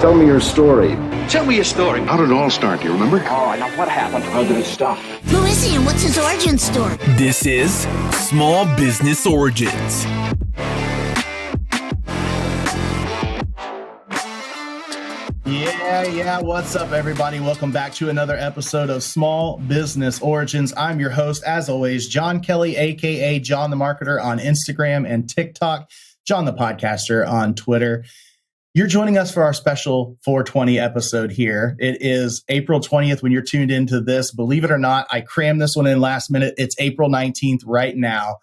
Tell me your story. Tell me your story. How did it all start? Do you remember? Oh, now what happened? How did it stop? Who is he and what's his origin story? This is Small Business Origins. Yeah. What's up, everybody? Welcome back to another episode of Small Business Origins. I'm your host, as always, John Kelly, aka John the Marketer on Instagram and TikTok, John the Podcaster on Twitter. You're joining us for our special 420 episode here. It is April 20th when you're tuned into this. Believe it or not, I crammed this one in last minute. It's April 19th right now.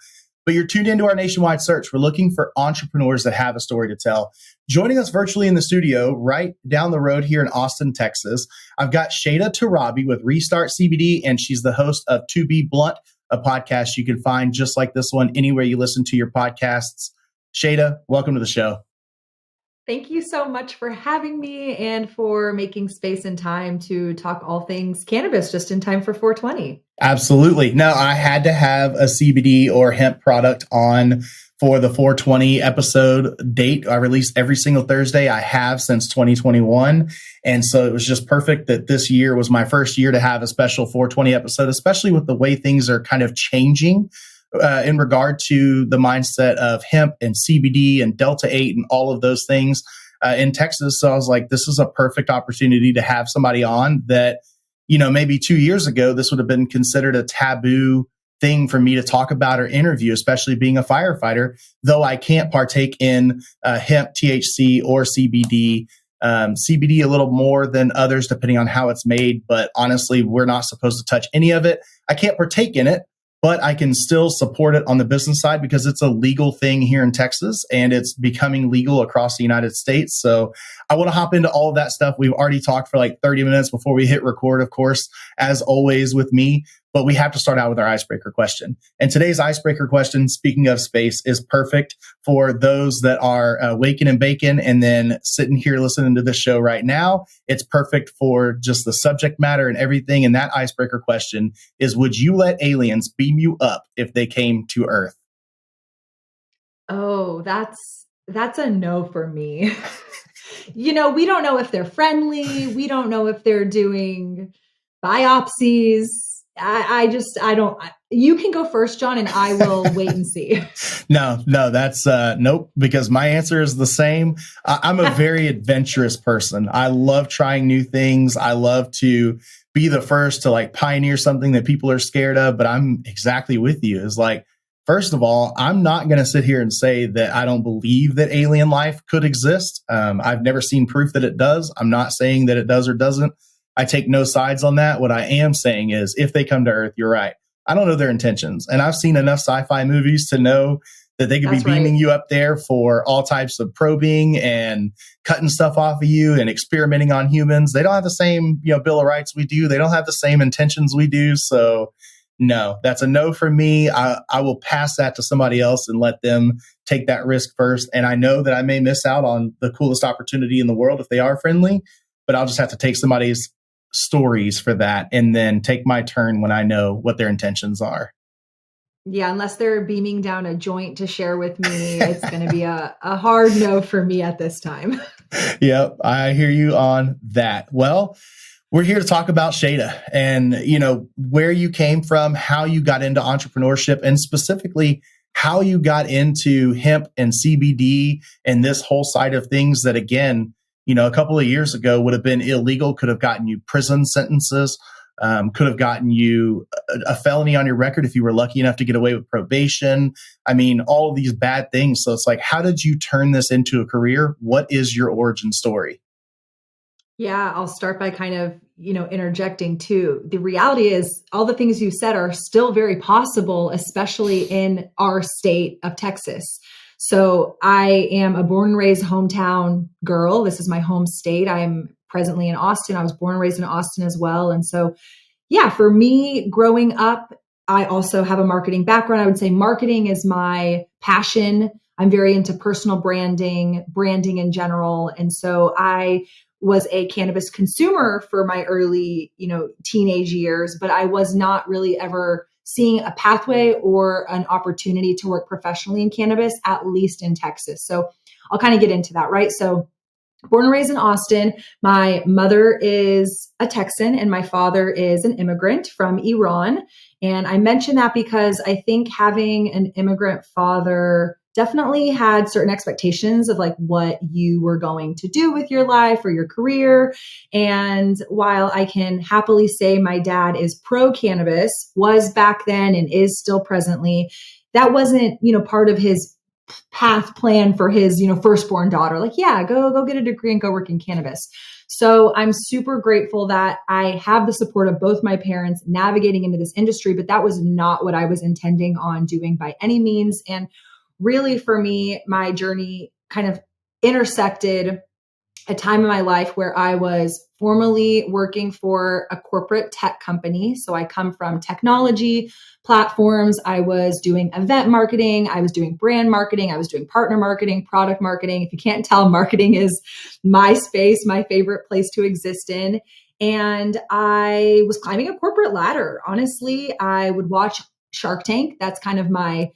But you're tuned into our nationwide search. We're looking for entrepreneurs that have a story to tell. Joining us virtually in the studio right down the road here in Austin, Texas, I've got Shada Tarabi with Restart CBD, and she's the host of To Be Blunt, a podcast you can find just like this one anywhere you listen to your podcasts. Shada, welcome to the show. Thank you so much for having me and for making space and time to talk all things cannabis just in time for 420. Absolutely. No, I had to have a CBD or hemp product on for the 420 episode date. I release every single Thursday. I have since 2021. And so it was just perfect that this year was my first year to have a special 420 episode, especially with the way things are kind of changing in regard to the mindset of hemp and CBD and Delta 8 and all of those things in Texas. So I was like, this is a perfect opportunity to have somebody on that, you know, maybe 2 years ago, this would have been considered a taboo thing for me to talk about or interview, especially being a firefighter, though I can't partake in hemp, THC, or CBD. CBD a little more than others, depending on how it's made. But honestly, we're not supposed to touch any of it. I can't partake in it, but I can still support it on the business side because it's a legal thing here in Texas and it's becoming legal across the United States. So I want to hop into all of that stuff. We've already talked for like 30 minutes before we hit record, of course, as always with me, but we have to start out with our icebreaker question. And today's icebreaker question, speaking of space, is perfect for those that are waking and baking and then sitting here listening to this show right now. It's perfect for just the subject matter and everything. And that icebreaker question is, would you let aliens beam you up if they came to Earth? Oh, that's a no for me. You know, we don't know if they're friendly. We don't know if they're doing biopsies. I don't. You can go first, John, and I will wait and see. No, that's nope, because my answer is the same. I'm a very adventurous person. I love trying new things. I love to be the first to like pioneer something that people are scared of, but I'm exactly with you. It's like, first of all, I'm not going to sit here and say that I don't believe that alien life could exist. I've never seen proof that it does. I'm not saying that it does or doesn't. I take no sides on that. What I am saying is if they come to Earth, you're right. I don't know their intentions. And I've seen enough sci-fi movies to know that they could be beaming you up there for all types of probing and cutting stuff off of you and experimenting on humans. They don't have the same, Bill of Rights we do. They don't have the same intentions we do. So no, that's a no for me. I will pass that to somebody else and let them take that risk first. And I know that I may miss out on the coolest opportunity in the world if they are friendly, but I'll just have to take somebody's stories for that and then take my turn when I know what their intentions are. Yeah, unless they're beaming down a joint to share with me, it's going to be a hard no for me at this time. Yep, I hear you on that. Well, we're here to talk about Shada and, where you came from, how you got into entrepreneurship, and specifically how you got into hemp and CBD and this whole side of things that, again, a couple of years ago would have been illegal, could have gotten you prison sentences, could have gotten you a felony on your record if you were lucky enough to get away with probation. I mean, all of these bad things. So it's like, how did you turn this into a career? What is your origin story? Yeah, I'll start by kind of, interjecting too. The reality is all the things you said are still very possible, especially in our state of Texas. So I am a born and raised hometown girl. This is my home state. I'm presently in Austin. I was born and raised in Austin as well. And so, yeah, for me growing up, I also have a marketing background. I would say marketing is my passion. I'm very into personal branding in general. And so I was a cannabis consumer for my early, teenage years, but I was not really ever seeing a pathway or an opportunity to work professionally in cannabis, at least in Texas. So I'll kind of get into that, right? So born and raised in Austin. My mother is a Texan and my father is an immigrant from Iran. And I mention that because I think having an immigrant father definitely had certain expectations of like what you were going to do with your life or your career. And while I can happily say my dad is pro cannabis, was back then and is still presently, that wasn't, part of his path plan for his, firstborn daughter. Like, yeah, go get a degree and go work in cannabis. So I'm super grateful that I have the support of both my parents navigating into this industry, but that was not what I was intending on doing by any means. And really for me, my journey kind of intersected a time in my life where I was formerly working for a corporate tech company. So I come from technology platforms. I was doing event marketing. I was doing brand marketing. I was doing partner marketing, product marketing. If you can't tell, marketing is my space, my favorite place to exist in. And I was climbing a corporate ladder. Honestly, I would watch Shark Tank. That's kind of my,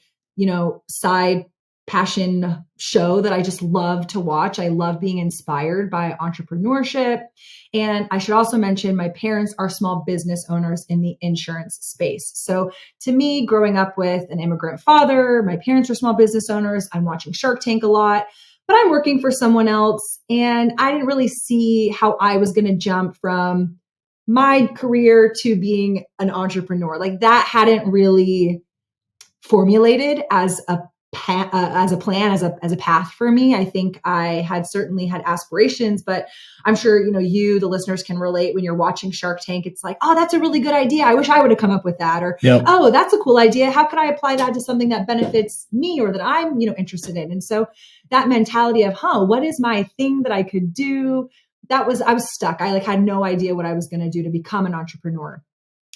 side passion show that I just love to watch. I love being inspired by entrepreneurship. And I should also mention my parents are small business owners in the insurance space. So to me, growing up with an immigrant father, my parents are small business owners. I'm watching Shark Tank a lot, but I'm working for someone else. And I didn't really see how I was going to jump from my career to being an entrepreneur. Like that hadn't really formulated as a plan, as a path for me. I think I had certainly had aspirations, but I'm sure, the listeners can relate when you're watching Shark Tank. It's like, oh, that's a really good idea. I wish I would have come up with that. Or, Yep. Oh, that's a cool idea. How could I apply that to something that benefits me or that I'm, interested in? And so that mentality of, what is my thing that I could do? I was stuck. I had no idea what I was going to do to become an entrepreneur.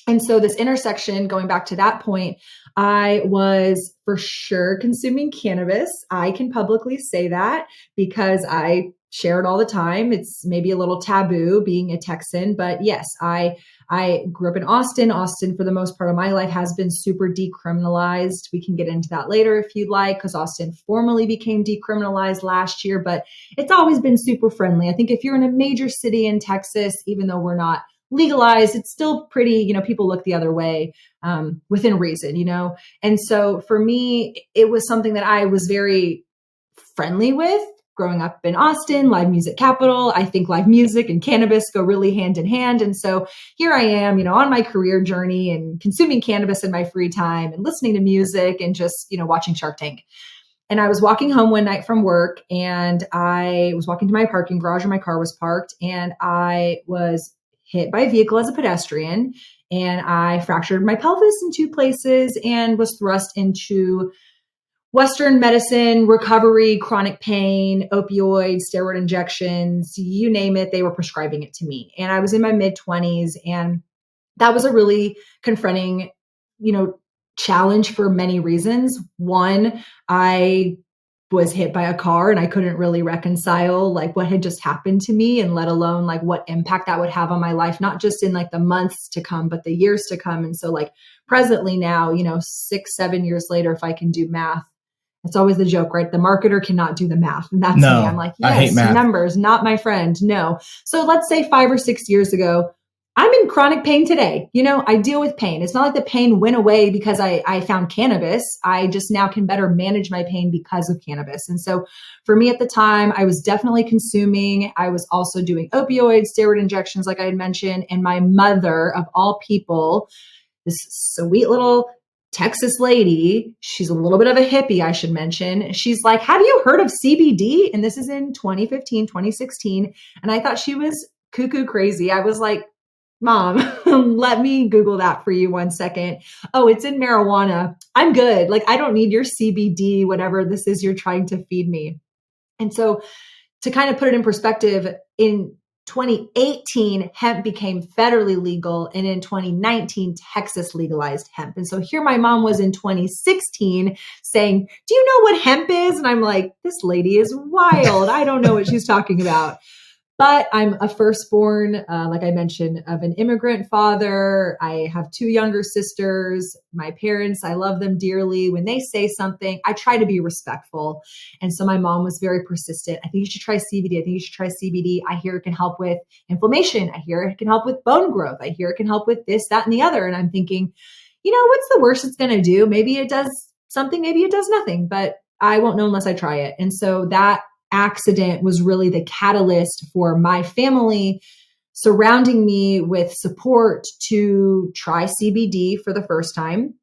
And so this intersection, going back to that point, I was for sure consuming cannabis. I can publicly say that because I share it all the time. It's maybe a little taboo being a Texan, but yes, I grew up in Austin. Austin, for the most part of my life, has been super decriminalized. We can get into that later if you'd like, because Austin formally became decriminalized last year, but it's always been super friendly. I think if you're in a major city in Texas, even though we're not legalized, it's still pretty, people look the other way within reason, And so for me, it was something that I was very friendly with growing up in Austin, live music capital. I think live music and cannabis go really hand in hand. And so here I am, on my career journey and consuming cannabis in my free time and listening to music and just, watching Shark Tank. And I was walking home one night from work and I was walking to my parking garage where my car was parked and I was hit by a vehicle as a pedestrian, and I fractured my pelvis in 2 places and was thrust into Western medicine, recovery, chronic pain, opioids, steroid injections, you name it, they were prescribing it to me. And I was in my mid-20s, and that was a really confronting, challenge for many reasons. One, I was hit by a car and I couldn't really reconcile like what had just happened to me, and let alone like what impact that would have on my life, not just in like the months to come, but the years to come. And so like presently now, 6-7 years later, if I can do math, it's always the joke, right? The marketer cannot do the math. And that's me. I'm like, yes, I hate math. Numbers, not my friend. No. So let's say 5 or 6 years ago, I'm in chronic pain today. I deal with pain. It's not like the pain went away because I found cannabis. I just now can better manage my pain because of cannabis. And so for me at the time, I was definitely consuming. I was also doing opioids, steroid injections, like I had mentioned. And my mother, of all people, this sweet little Texas lady, she's a little bit of a hippie, I should mention. She's like, have you heard of CBD? And this is in 2015, 2016. And I thought she was cuckoo crazy. I was like, Mom, let me Google that for you 1 second. Oh, it's in marijuana. I'm good. Like, I don't need your CBD, whatever this is you're trying to feed me. And so to kind of put it in perspective, in 2018, hemp became federally legal. And in 2019, Texas legalized hemp. And so here my mom was in 2016 saying, do you know what hemp is? And I'm like, this lady is wild. I don't know what she's talking about. But I'm a firstborn, like I mentioned, of an immigrant father. I have two younger sisters. My parents, I love them dearly. When they say something, I try to be respectful. And so my mom was very persistent. I think you should try CBD. I think you should try CBD. I hear it can help with inflammation. I hear it can help with bone growth. I hear it can help with this, that, and the other. And I'm thinking, what's the worst it's going to do? Maybe it does something, maybe it does nothing, but I won't know unless I try it. And so that accident was really the catalyst for my family surrounding me with support to try CBD for the first time.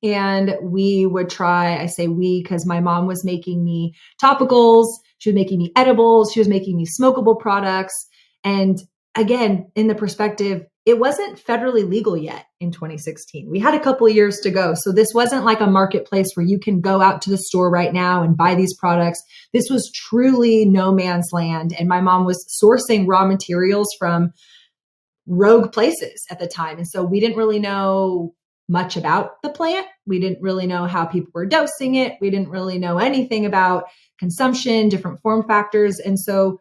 And we would try, I say we, because my mom was making me topicals, she was making me edibles, she was making me smokable products. And again, in the perspective, it wasn't federally legal yet in 2016. We had a couple of years to go. So this wasn't like a marketplace where you can go out to the store right now and buy these products. This was truly no man's land. And my mom was sourcing raw materials from rogue places at the time. And so we didn't really know much about the plant. We didn't really know how people were dosing it. We didn't really know anything about consumption, different form factors. And so,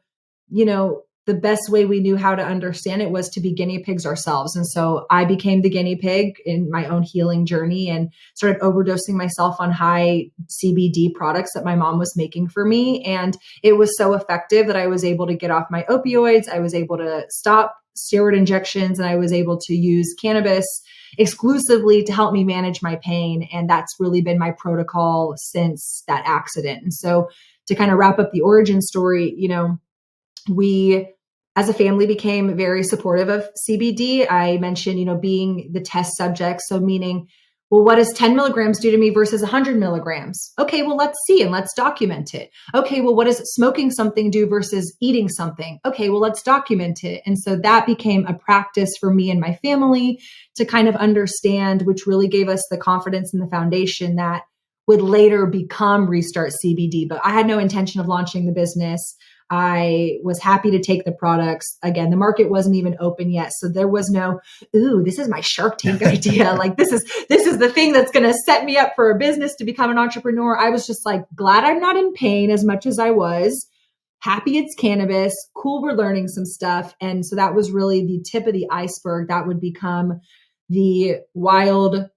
the best way we knew how to understand it was to be guinea pigs ourselves. And so I became the guinea pig in my own healing journey and started overdosing myself on high CBD products that my mom was making for me. And it was so effective that I was able to get off my opioids. I was able to stop steroid injections, and I was able to use cannabis exclusively to help me manage my pain. And that's really been my protocol since that accident. And so to kind of wrap up the origin story, we as a family became very supportive of CBD. I mentioned, being the test subject. So meaning, well, what does 10 milligrams do to me versus 100 milligrams? Okay, well, let's see and let's document it. Okay, well, what does smoking something do versus eating something? Okay, well, let's document it. And so that became a practice for me and my family to kind of understand, which really gave us the confidence and the foundation that would later become Restart CBD. But I had no intention of launching the business. I was happy to take the products. Again, the market wasn't even open yet. So there was no, ooh, this is my Shark Tank idea. Like this is the thing that's going to set me up for a business to become an entrepreneur. I was just like, glad I'm not in pain as much as I was. Happy it's cannabis. Cool, we're learning some stuff. And so that was really the tip of the iceberg. That would become the wild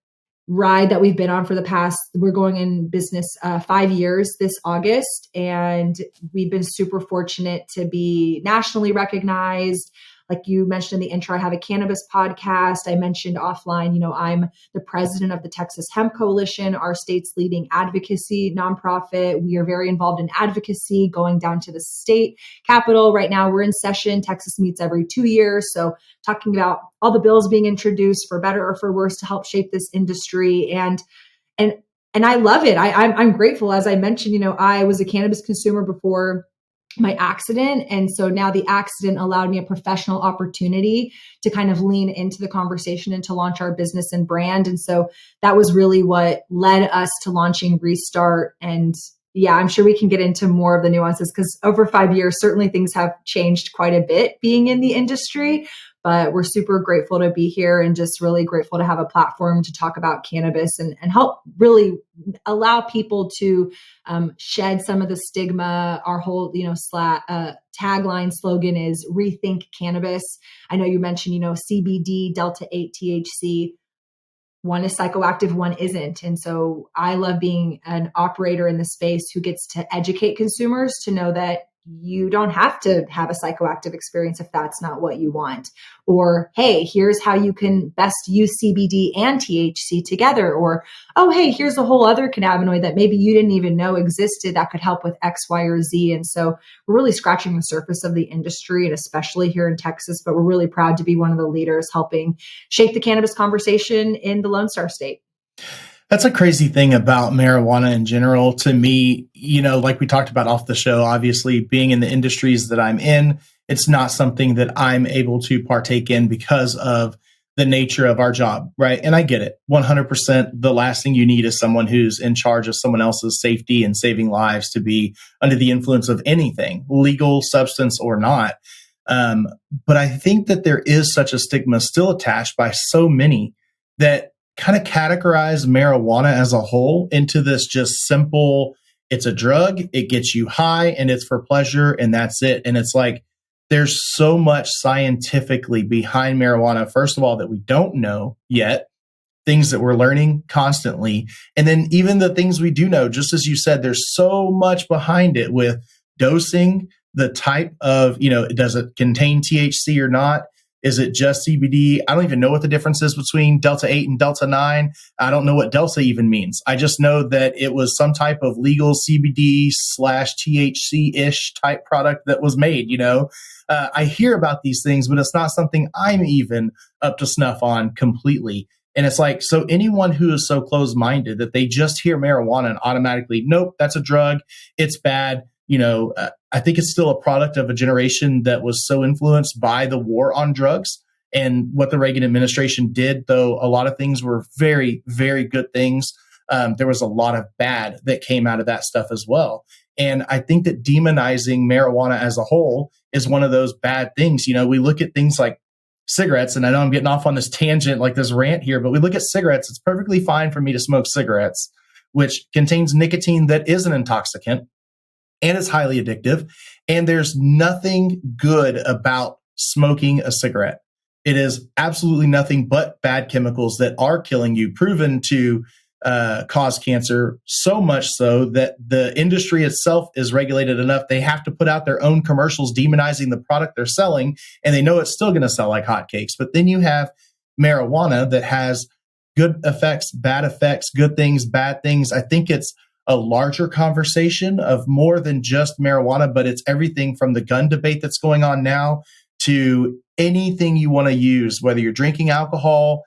ride that we've been on for the past, we're going in business 5 years this August. And we've been super fortunate to be nationally recognized. Like you mentioned in the intro, I have a cannabis podcast. I mentioned offline, I'm the president of the Texas Hemp Coalition, our state's leading advocacy nonprofit. We are very involved in advocacy, going down to the state capitol. Right now, we're in session. Texas meets every 2 years. So talking about all the bills being introduced for better or for worse to help shape this industry. And I love it. I'm grateful. As I mentioned, I was a cannabis consumer before my accident. And so now the accident allowed me a professional opportunity to kind of lean into the conversation and to launch our business and brand. And so that was really what led us to launching Restart. And yeah, I'm sure we can get into more of the nuances because over 5 years, certainly things have changed quite a bit being in the industry. But we're super grateful to be here and just really grateful to have a platform to talk about cannabis and help really allow people to shed some of the stigma. Our whole, tagline slogan is rethink cannabis. I know you mentioned, CBD, Delta 8 THC. One is psychoactive, one isn't. And so I love being an operator in the space who gets to educate consumers to know that you don't have to have a psychoactive experience if that's not what you want. Or, hey, here's how you can best use CBD and THC together. Or, oh, hey, here's a whole other cannabinoid that maybe you didn't even know existed that could help with X, Y, or Z. And so we're really scratching the surface of the industry, and especially here in Texas, but we're really proud to be one of the leaders helping shape the cannabis conversation in the Lone Star State. That's a crazy thing about marijuana in general. To me, like we talked about off the show, obviously being in the industries that I'm in, it's not something that I'm able to partake in because of the nature of our job, right? And I get it. 100%. The last thing you need is someone who's in charge of someone else's safety and saving lives to be under the influence of anything, legal, substance, or not. But I think that there is such a stigma still attached by so many that kind of categorize marijuana as a whole into this just simple, it's a drug, it gets you high and it's for pleasure and that's it. And it's like, there's so much scientifically behind marijuana, first of all, that we don't know yet, things that we're learning constantly. And then even the things we do know, just as you said, there's so much behind it with dosing, the type of, does it contain THC or not? Is it just CBD? I don't even know what the difference is between Delta 8 and Delta 9. I don't know what Delta even means. I just know that it was some type of legal CBD / THC-ish type product that was made, I hear about these things, but it's not something I'm even up to snuff on completely. And it's like, so anyone who is so closed-minded that they just hear marijuana and automatically, nope, that's a drug, it's bad. I think it's still a product of a generation that was so influenced by the war on drugs and what the Reagan administration did, though a lot of things were very, very good things. There was a lot of bad that came out of that stuff as well. And I think that demonizing marijuana as a whole is one of those bad things. We look at things like cigarettes, and I know I'm getting off on this tangent, like this rant here, but we look at cigarettes. It's perfectly fine for me to smoke cigarettes, which contains nicotine that is an intoxicant and is highly addictive. And there's nothing good about smoking a cigarette. It is absolutely nothing but bad chemicals that are killing you, proven to cause cancer, so much so that the industry itself is regulated enough. They have to put out their own commercials demonizing the product they're selling, and they know it's still going to sell like hotcakes. But then you have marijuana that has good effects, good things, bad things. I think it's a larger conversation of more than just marijuana, but it's everything from the gun debate that's going on now to anything you want to use, whether you're drinking alcohol,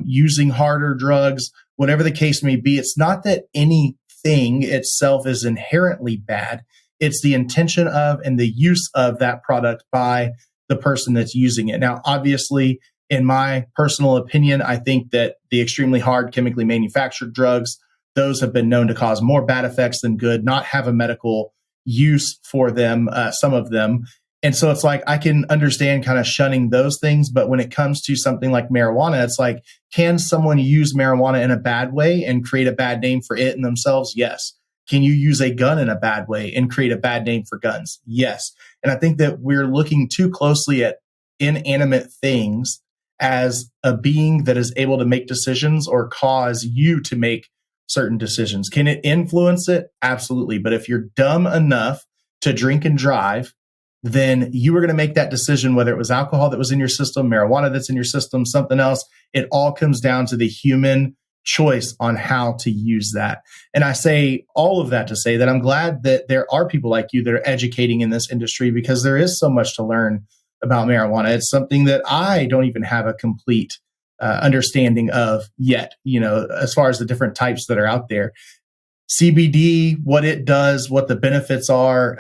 using harder drugs, whatever the case may be. It's not that anything itself is inherently bad. It's the intention of and the use of that product by the person that's using it. Now, obviously, in my personal opinion, I think that the extremely hard chemically manufactured drugs, those have been known to cause more bad effects than good, not have a medical use for them, some of them. And so it's like, I can understand kind of shunning those things. But when it comes to something like marijuana, it's like, can someone use marijuana in a bad way and create a bad name for it and themselves? Yes. Can you use a gun in a bad way and create a bad name for guns? Yes. And I think that we're looking too closely at inanimate things as a being that is able to make decisions or cause you to make certain decisions. Can it influence it? Absolutely. But if you're dumb enough to drink and drive, then you were going to make that decision, whether it was alcohol that was in your system, marijuana that's in your system, something else. It all comes down to the human choice on how to use that. And I say all of that to say that I'm glad that there are people like you that are educating in this industry, because there is so much to learn about marijuana. It's something that I don't even have a complete understanding of yet, as far as the different types that are out there. CBD, what it does, what the benefits are,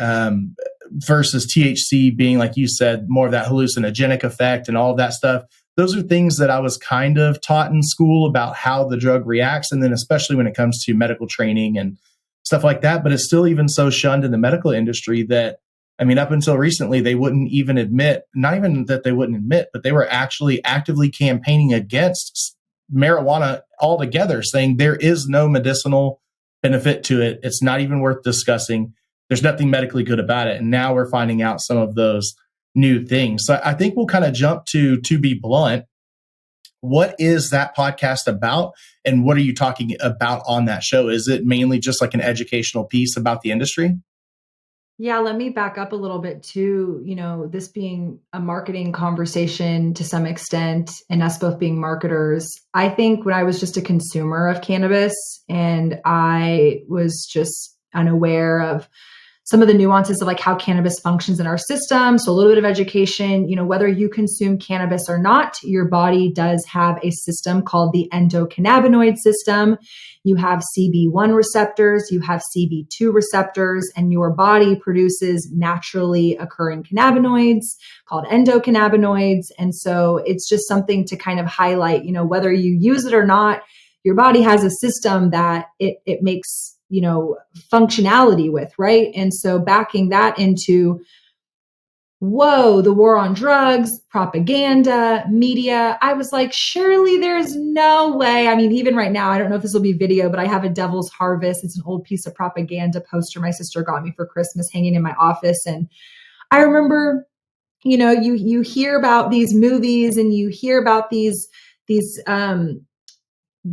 versus THC being, like you said, more of that hallucinogenic effect and all of that stuff. Those are things that I was kind of taught in school about how the drug reacts. And then especially when it comes to medical training and stuff like that. But it's still even so shunned in the medical industry that, up until recently, they wouldn't even admit, not even that they wouldn't admit, but they were actually actively campaigning against marijuana altogether, saying there is no medicinal benefit to it. It's not even worth discussing. There's nothing medically good about it. And now we're finding out some of those new things. So I think we'll kind of jump to Be Blunt. What is that podcast about? And what are you talking about on that show? Is it mainly just like an educational piece about the industry? Yeah, let me back up a little bit too. This being a marketing conversation to some extent, and us both being marketers. I think when I was just a consumer of cannabis and I was just unaware of some of the nuances of like how cannabis functions in our system. So a little bit of education, whether you consume cannabis or not, your body does have a system called the endocannabinoid system. You have CB1 receptors, you have CB2 receptors, and your body produces naturally occurring cannabinoids called endocannabinoids. And so it's just something to kind of highlight, whether you use it or not, your body has a system that it makes functionality with, right? And so backing that into, the war on drugs, propaganda, media, I was like, surely there's no way. Even right now, I don't know if this will be video, but I have a Devil's Harvest. It's an old piece of propaganda poster my sister got me for Christmas hanging in my office. And I remember you hear about these movies and you hear about these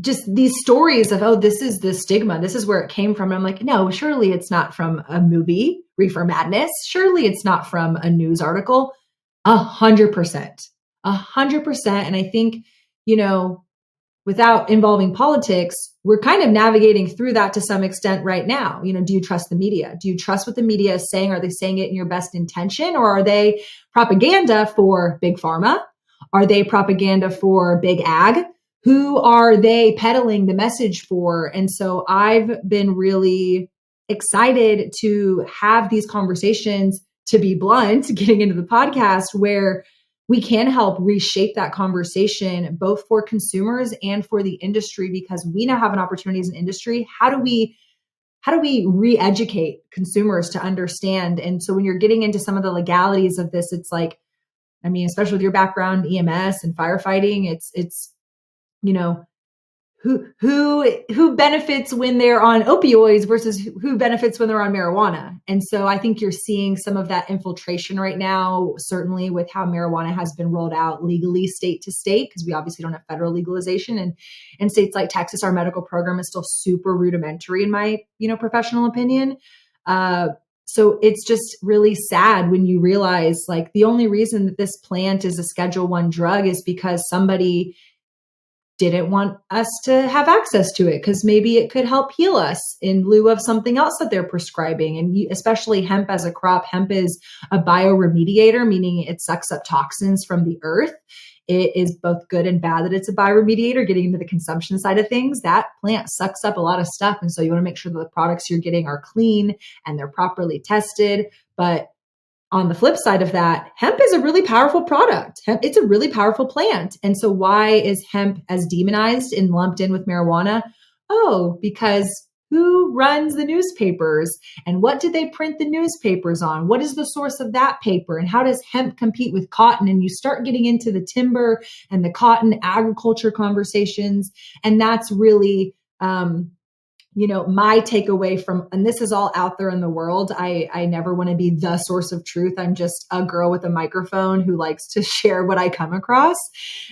just these stories of, oh, this is the stigma. This is where it came from. And I'm like, no, surely it's not from a movie, Reefer Madness. Surely it's not from a news article. 100%, 100%. And I think, without involving politics, we're kind of navigating through that to some extent right now. Do you trust the media? Do you trust what the media is saying? Are they saying it in your best intention, or are they propaganda for big pharma? Are they propaganda for big ag? Who are they peddling the message for? And so I've been really excited to have these conversations, to be blunt, getting into the podcast, where we can help reshape that conversation, both for consumers and for the industry, because we now have an opportunity as an industry. How do we re-educate consumers to understand? And so when you're getting into some of the legalities of this, it's like, especially with your background, EMS and firefighting, it's who benefits when they're on opioids versus who benefits when they're on marijuana. And so I think you're seeing some of that infiltration right now, certainly with how marijuana has been rolled out legally state to state, because we obviously don't have federal legalization. And in states like Texas, our medical program is still super rudimentary in my, professional opinion. So it's just really sad when you realize, like, the only reason that this plant is a Schedule I drug is because somebody didn't want us to have access to it, because maybe it could help heal us in lieu of something else that they're prescribing. And especially hemp as a crop, hemp is a bioremediator, meaning it sucks up toxins from the earth. It is both good and bad that it's a bioremediator. Getting into the consumption side of things, that plant sucks up a lot of stuff. And so you want to make sure that the products you're getting are clean and they're properly tested. But on the flip side of that, hemp is a really powerful product. It's a really powerful plant. And so why is hemp as demonized and lumped in with marijuana? Oh, because who runs the newspapers, and what did they print the newspapers on? What is the source of that paper? And how does hemp compete with cotton? And you start getting into the timber and the cotton agriculture conversations. And that's really, my takeaway from, and this is all out there in the world. I never want to be the source of truth. I'm just a girl with a microphone who likes to share what I come across.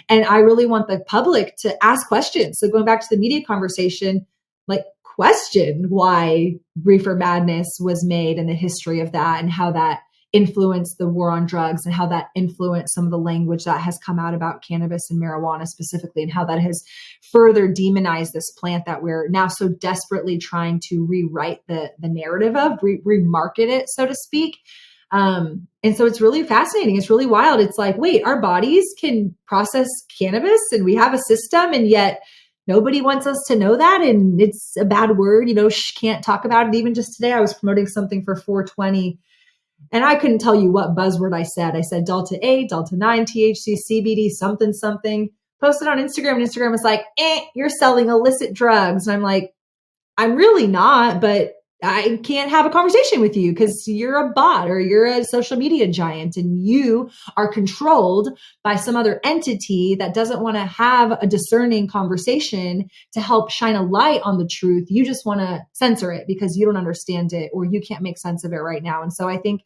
And I really want the public to ask questions. So going back to the media conversation, like, question why Reefer Madness was made and the history of that, and how that influenced the war on drugs, and how that influenced some of the language that has come out about cannabis and marijuana specifically, and how that has further demonized this plant that we're now so desperately trying to rewrite the narrative of, remarket it, so to speak. And so it's really fascinating. It's really wild. It's like, wait, our bodies can process cannabis and we have a system, and yet nobody wants us to know that. And it's a bad word, can't talk about it. Even just today, I was promoting something for 420. And I couldn't tell you what buzzword I said. I said Delta 8, Delta 9, THC, CBD, something, something. Posted on Instagram, and Instagram was like, you're selling illicit drugs. And I'm like, I'm really not, but I can't have a conversation with you because you're a bot or you're a social media giant, and you are controlled by some other entity that doesn't want to have a discerning conversation to help shine a light on the truth. You just want to censor it because you don't understand it, or you can't make sense of it right now. And so I think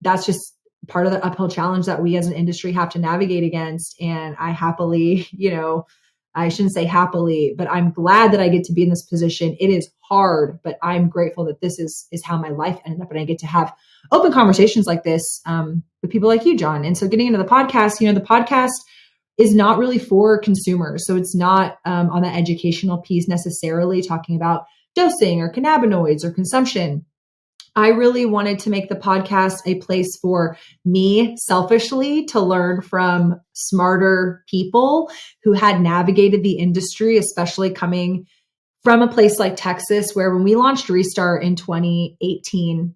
that's just part of the uphill challenge that we as an industry have to navigate against. And I happily, I shouldn't say happily, but I'm glad that I get to be in this position. It is hard, but I'm grateful that this is how my life ended up. And I get to have open conversations like this with people like you, John. And so getting into the podcast, the podcast is not really for consumers. So it's not on the educational piece necessarily talking about dosing or cannabinoids or consumption. I really wanted to make the podcast a place for me selfishly to learn from smarter people who had navigated the industry, especially coming from a place like Texas, where when we launched Restart in 2018,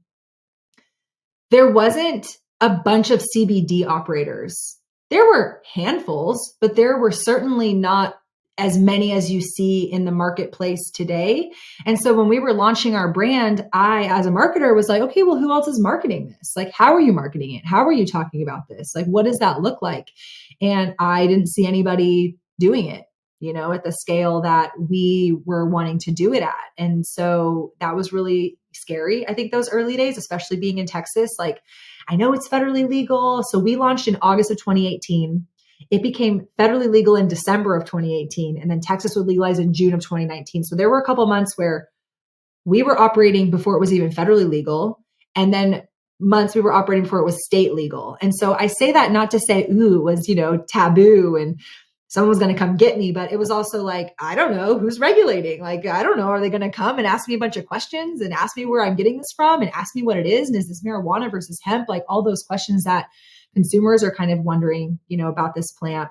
there wasn't a bunch of CBD operators. There were handfuls, but there were certainly not as many as you see in the marketplace today. And so when we were launching our brand, I, as a marketer, was like, okay, well, who else is marketing this? Like, how are you marketing it? How are you talking about this? Like, what does that look like? And I didn't see anybody doing it, at the scale that we were wanting to do it at. And so that was really scary. I think those early days, especially being in Texas, like I know it's federally legal. So we launched in August of 2018. It became federally legal in December of 2018. And then Texas would legalize in June of 2019. So there were a couple of months where we were operating before it was even federally legal. And then months we were operating before it was state legal. And so I say that not to say, ooh, it was, taboo and someone was going to come get me, but it was also like, I don't know who's regulating. Like, I don't know. Are they going to come and ask me a bunch of questions and ask me where I'm getting this from and ask me what it is? And is this marijuana versus hemp? Like all those questions that consumers are kind of wondering, about this plant.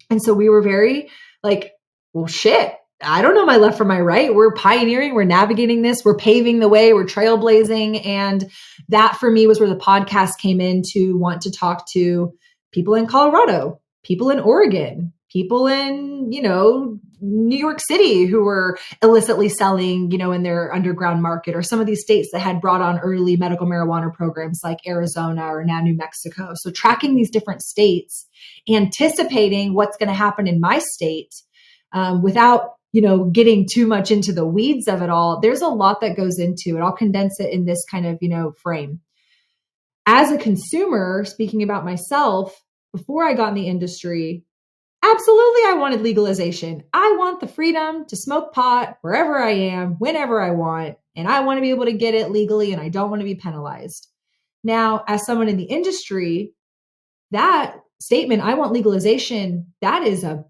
And so we were very like, well, shit, I don't know my left from my right. We're pioneering, we're navigating this, we're paving the way, we're trailblazing. And that for me was where the podcast came in to want to talk to people in Colorado, people in Oregon, people in, New York City who were illicitly selling, in their underground market, or some of these states that had brought on early medical marijuana programs like Arizona or now New Mexico. So tracking these different states, anticipating what's going to happen in my state without getting too much into the weeds of it all. There's a lot that goes into it. I'll condense it in this kind of, frame. As a consumer, speaking about myself, before I got in the industry, absolutely, I wanted legalization. I want the freedom to smoke pot wherever I am, whenever I want, and I want to be able to get it legally, and I don't want to be penalized. Now, as someone in the industry, that statement, I want legalization, that is a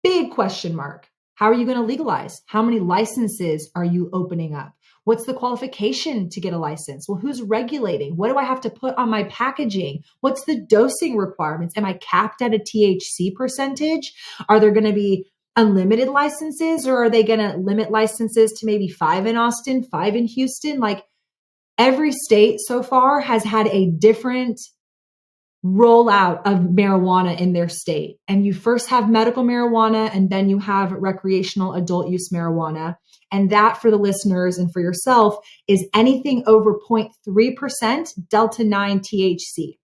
big question mark. How are you going to legalize? How many licenses are you opening up? What's the qualification to get a license? Well, who's regulating? What do I have to put on my packaging? What's the dosing requirements? Am I capped at a THC percentage? Are there going to be unlimited licenses, or are they going to limit licenses to maybe 5 in Austin, 5 in Houston? Like every state so far has had a different rollout of marijuana in their state. And you first have medical marijuana, and then you have recreational adult use marijuana. And that, for the listeners and for yourself, is anything over 0.3% Delta 9 THC.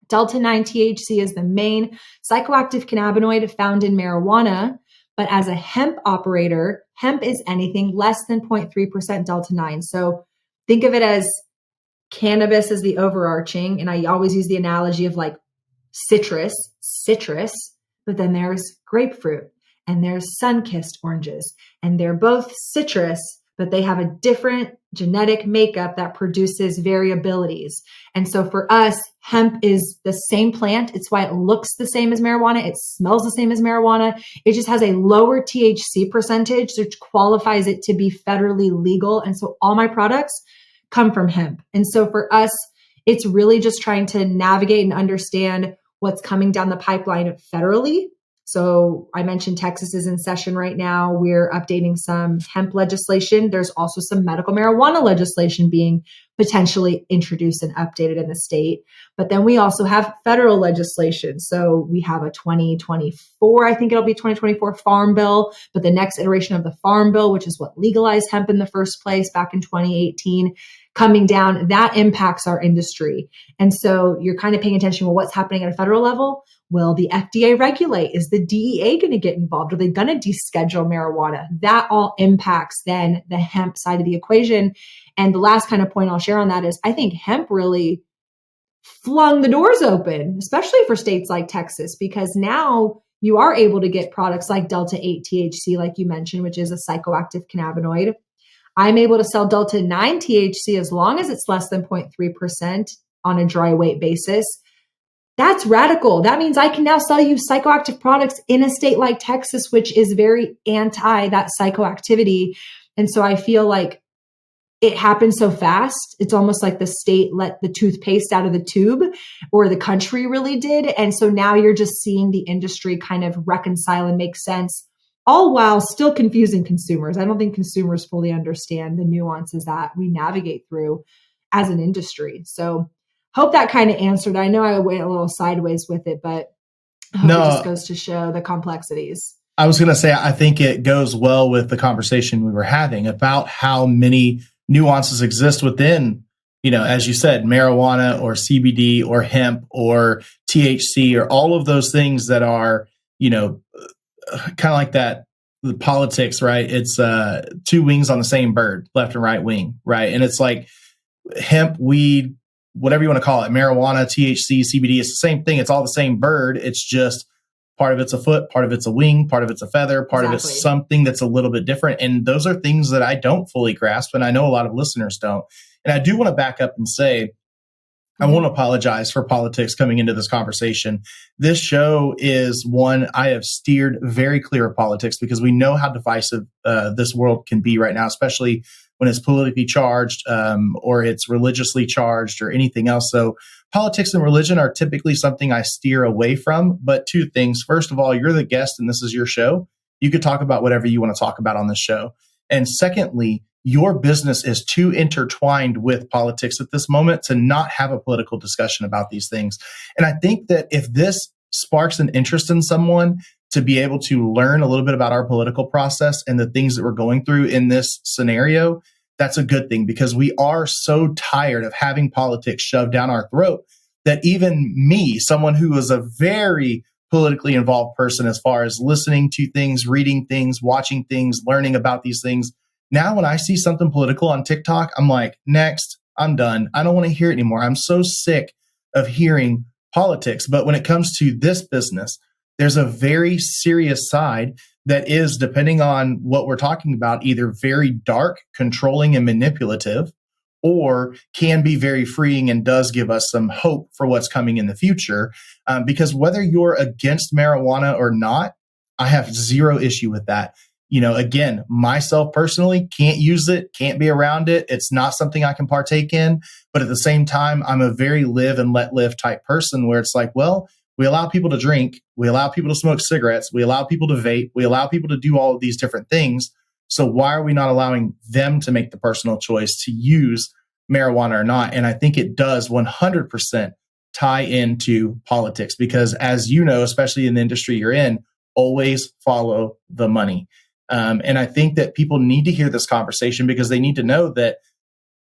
Delta 9 THC is the main psychoactive cannabinoid found in marijuana. But as a hemp operator, hemp is anything less than 0.3% Delta 9. So think of it as cannabis is the overarching, and I always use the analogy of like citrus, but then there's grapefruit and there's sun-kissed oranges, and they're both citrus, but they have a different genetic makeup that produces variabilities. And so for us, hemp is the same plant. It's why it looks the same as marijuana. It smells the same as marijuana. It just has a lower THC percentage, which qualifies it to be federally legal. And so all my products come from hemp. And so for us, it's really just trying to navigate and understand what's coming down the pipeline federally. So I mentioned Texas is in session right now. We're updating some hemp legislation. There's also some medical marijuana legislation being potentially introduced and updated in the state. But then we also have federal legislation. So we have a 2024, I think it'll be 2024 Farm Bill, but the next iteration of the Farm Bill, which is what legalized hemp in the first place back in 2018, coming down, that impacts our industry. And so you're kind of paying attention, well, what's happening at a federal level? Will the FDA regulate? Is the DEA going to get involved? Are they going to deschedule marijuana? That all impacts then the hemp side of the equation. And the last kind of point I'll share on that is I think hemp really flung the doors open, especially for states like Texas, because now you are able to get products like Delta 8 THC, like you mentioned, which is a psychoactive cannabinoid. I'm able to sell Delta 9 THC as long as it's less than 0.3% on a dry weight basis. That's radical. That means I can now sell you psychoactive products in a state like Texas, which is very anti that psychoactivity. And so I feel like it happened so fast. It's almost like the state let the toothpaste out of the tube, or the country really did. And so now you're just seeing the industry kind of reconcile and make sense, all while still confusing consumers. I don't think consumers fully understand the nuances that we navigate through as an industry. So hope that kind of answered. I know I went a little sideways with it, but I hope it just goes to show the complexities. I was going to say, I think it goes well with the conversation we were having about how many nuances exist within, as you said, marijuana or CBD or hemp or THC or all of those things that are, kind of like that the politics, right? It's two wings on the same bird, left and right wing, right? And it's like hemp, weed, whatever you want to call it, marijuana, THC, CBD, it's the same thing. It's all the same bird. It's just part of it's a foot, part of it's a wing, part of it's a feather, part of it's something that's a little bit different. And those are things that I don't fully grasp, and I know a lot of listeners don't. And I do want to back up and say, I won't apologize for politics coming into this conversation. This show is one I have steered very clear of politics because we know how divisive this world can be right now, especially when it's politically charged or it's religiously charged or anything else. So politics and religion are typically something I steer away from. But two things. First of all, you're the guest and this is your show. You could talk about whatever you want to talk about on this show. And secondly, your business is too intertwined with politics at this moment to not have a political discussion about these things. And I think that if this sparks an interest in someone to be able to learn a little bit about our political process and the things that we're going through in this scenario, that's a good thing because we are so tired of having politics shoved down our throat that even me, someone who is a very politically involved person as far as listening to things, reading things, watching things, learning about these things, now, when I see something political on TikTok, I'm like, next, I'm done. I don't want to hear it anymore. I'm so sick of hearing politics. But when it comes to this business, there's a very serious side that is, depending on what we're talking about, either very dark, controlling, and manipulative, or can be very freeing and does give us some hope for what's coming in the future. Because whether you're against marijuana or not, I have zero issue with that. You know, again, myself personally can't use it, can't be around it. It's not something I can partake in. But at the same time, I'm a very live and let live type person where it's like, well, we allow people to drink. We allow people to smoke cigarettes. We allow people to vape. We allow people to do all of these different things. So why are we not allowing them to make the personal choice to use marijuana or not? And I think it does 100% tie into politics because, as you know, especially in the industry you're in, always follow the money. And I think that people need to hear this conversation because they need to know that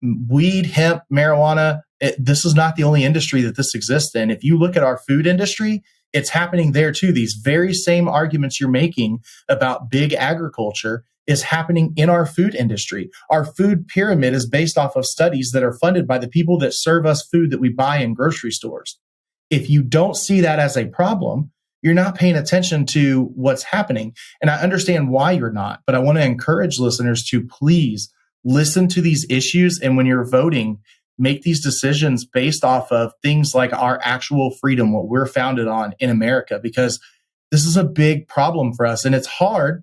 weed, hemp, marijuana, this is not the only industry that this exists in. If you look at our food industry, it's happening there too. These very same arguments you're making about big agriculture is happening in our food industry. Our food pyramid is based off of studies that are funded by the people that serve us food that we buy in grocery stores. If you don't see that as a problem, you're not paying attention to what's happening. And I understand why you're not, but I want to encourage listeners to please listen to these issues. And when you're voting, make these decisions based off of things like our actual freedom, what we're founded on in America, because this is a big problem for us. And it's hard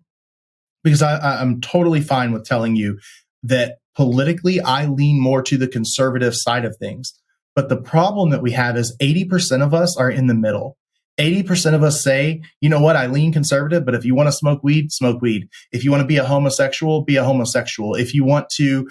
because I'm totally fine with telling you that politically, I lean more to the conservative side of things. But the problem that we have is 80% of us are in the middle. 80% of us say, you know what, I lean conservative, but if you want to smoke weed, smoke weed. If you want to be a homosexual, be a homosexual. If you want to,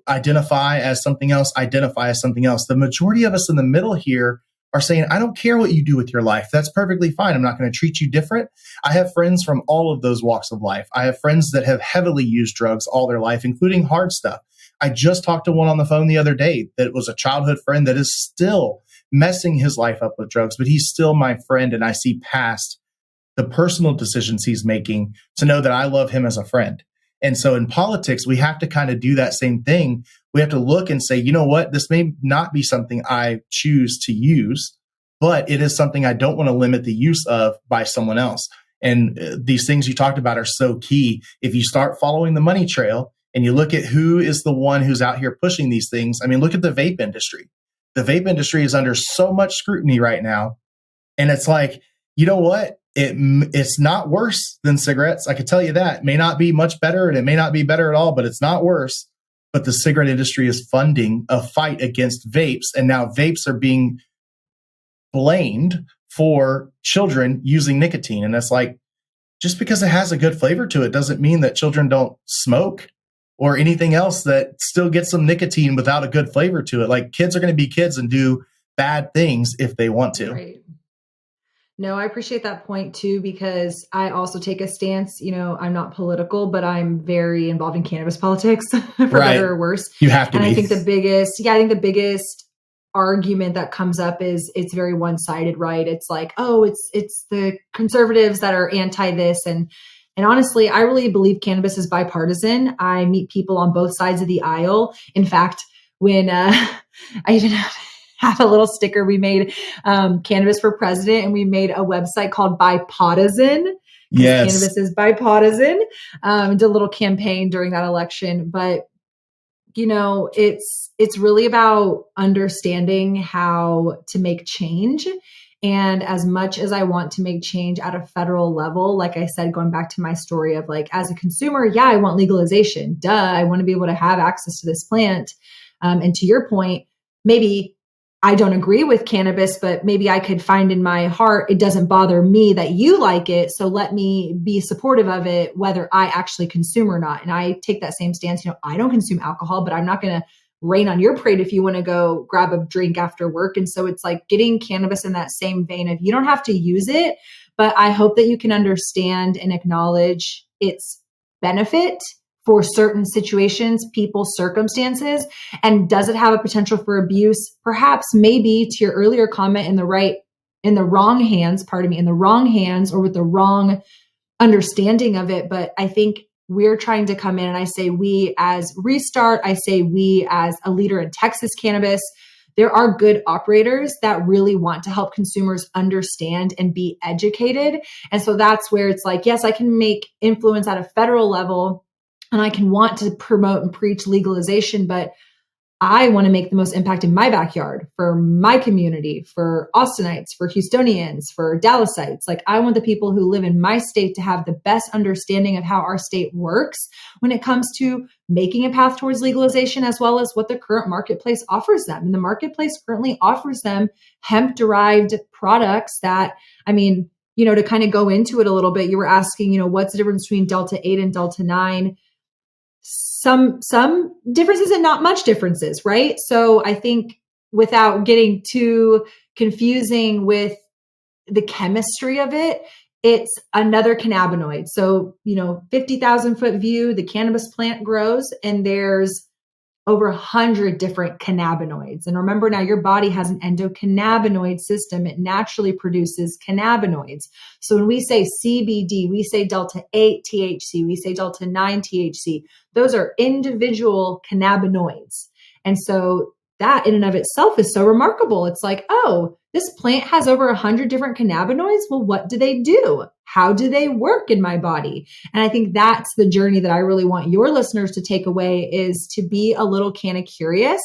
identify as something else, identify as something else. The majority of us in the middle here are saying, I don't care what you do with your life. That's perfectly fine. I'm not going to treat you different. I have friends from all of those walks of life. I have friends that have heavily used drugs all their life, including hard stuff. I just talked to one on the phone the other day that was a childhood friend that is still messing his life up with drugs, but he's still my friend. And I see past the personal decisions he's making to know that I love him as a friend. And so in politics, we have to kind of do that same thing. We have to look and say, you know what, this may not be something I choose to use, but it is something I don't want to limit the use of by someone else. And these things you talked about are so key. If you start following the money trail and you look at who is the one who's out here pushing these things, I mean, look at the vape industry. The vape industry is under so much scrutiny right now. And it's like, you know what? It's not worse than cigarettes. I can tell you that. It may not be much better and it may not be better at all, but it's not worse. But the cigarette industry is funding a fight against vapes. And now vapes are being blamed for children using nicotine. And it's like, just because it has a good flavor to it doesn't mean that children don't smoke or anything else that still gets some nicotine without a good flavor to it. Like, kids are going to be kids and do bad things if they want to. Right. No, I appreciate that point too, because I also take a stance, I'm not political, but I'm very involved in cannabis politics for better or worse. You have to be. I think the biggest argument that comes up is it's very one-sided, right? It's like, oh, it's the conservatives that are anti this. And And honestly, I really believe cannabis is bipartisan. I meet people on both sides of the aisle. In fact, when I even have a little sticker we made, Cannabis for President, and we made a website called Bipartisan, because Yes. cannabis is bipartisan. Did a little campaign during that election. But it's really about understanding how to make change. And as much as I want to make change at a federal level, like I said, going back to my story of like, as a consumer, yeah, I want legalization. Duh, I want to be able to have access to this plant. And to your point, maybe I don't agree with cannabis, but maybe I could find in my heart, it doesn't bother me that you like it. So let me be supportive of it, whether I actually consume or not. And I take that same stance. I don't consume alcohol, but I'm not going to rain on your parade if you want to go grab a drink after work. And so it's like getting cannabis in that same vein of you don't have to use it, but I hope that you can understand and acknowledge its benefit for certain situations, people, circumstances. And does it have a potential for abuse? Perhaps, maybe, to your earlier comment, in the wrong hands, or with the wrong understanding of it. But I think we're trying to come in, and I say we as Restart, I say we as a leader in Texas cannabis, there are good operators that really want to help consumers understand and be educated. And so that's where it's like, yes, I can make influence at a federal level, and I can want to promote and preach legalization, but I want to make the most impact in my backyard, for my community, for Austinites, for Houstonians, for Dallasites. Like, I want the people who live in my state to have the best understanding of how our state works when it comes to making a path towards legalization, as well as what the current marketplace offers them. And the marketplace currently offers them hemp-derived products that, to kind of go into it a little bit, you were asking, what's the difference between Delta 8 and Delta 9? Some differences and not much differences, right? So I think, without getting too confusing with the chemistry of it, it's another cannabinoid. So, 50,000 foot view, the cannabis plant grows, and there's over 100 different cannabinoids. And remember, now your body has an endocannabinoid system. It naturally produces cannabinoids. So when we say CBD, we say Delta 8 THC, we say Delta 9 THC. Those are individual cannabinoids. And so that in and of itself is so remarkable. It's like, oh, this plant has over 100 different cannabinoids. Well, what do they do? How do they work in my body? And I think that's the journey that I really want your listeners to take away, is to be a little kind of curious.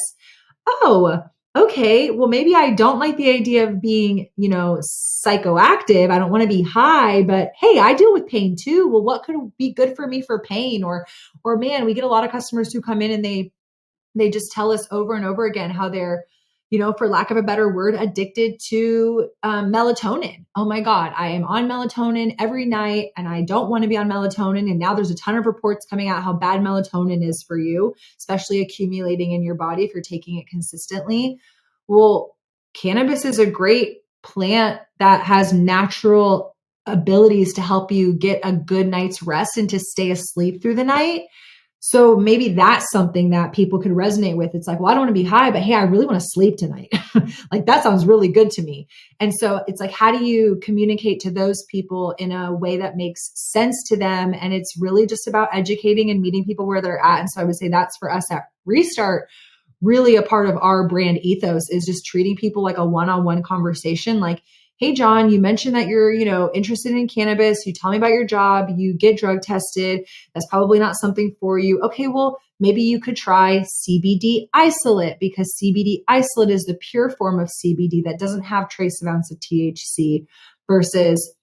Oh, okay. Well, maybe I don't like the idea of being, psychoactive. I don't want to be high, but hey, I deal with pain too. Well, what could be good for me for pain? Or man, we get a lot of customers who come in and they just tell us over and over again how they're, for lack of a better word, addicted to melatonin. Oh my God, I am on melatonin every night and I don't want to be on melatonin. And now there's a ton of reports coming out how bad melatonin is for you, especially accumulating in your body if you're taking it consistently. Well, cannabis is a great plant that has natural abilities to help you get a good night's rest and to stay asleep through the night. So maybe that's something that people could resonate with. It's like, well, I don't want to be high, but hey, I really want to sleep tonight. Like, that sounds really good to me. And so it's like, how do you communicate to those people in a way that makes sense to them? And it's really just about educating and meeting people where they're at. And so I would say that's, for us at Restart, really a part of our brand ethos, is just treating people like a one-on-one conversation. Like, hey, John, you mentioned that you're, interested in cannabis. You tell me about your job. You get drug tested. That's probably not something for you. Okay, well, maybe you could try CBD isolate, because CBD isolate is the pure form of CBD that doesn't have trace amounts of THC, versus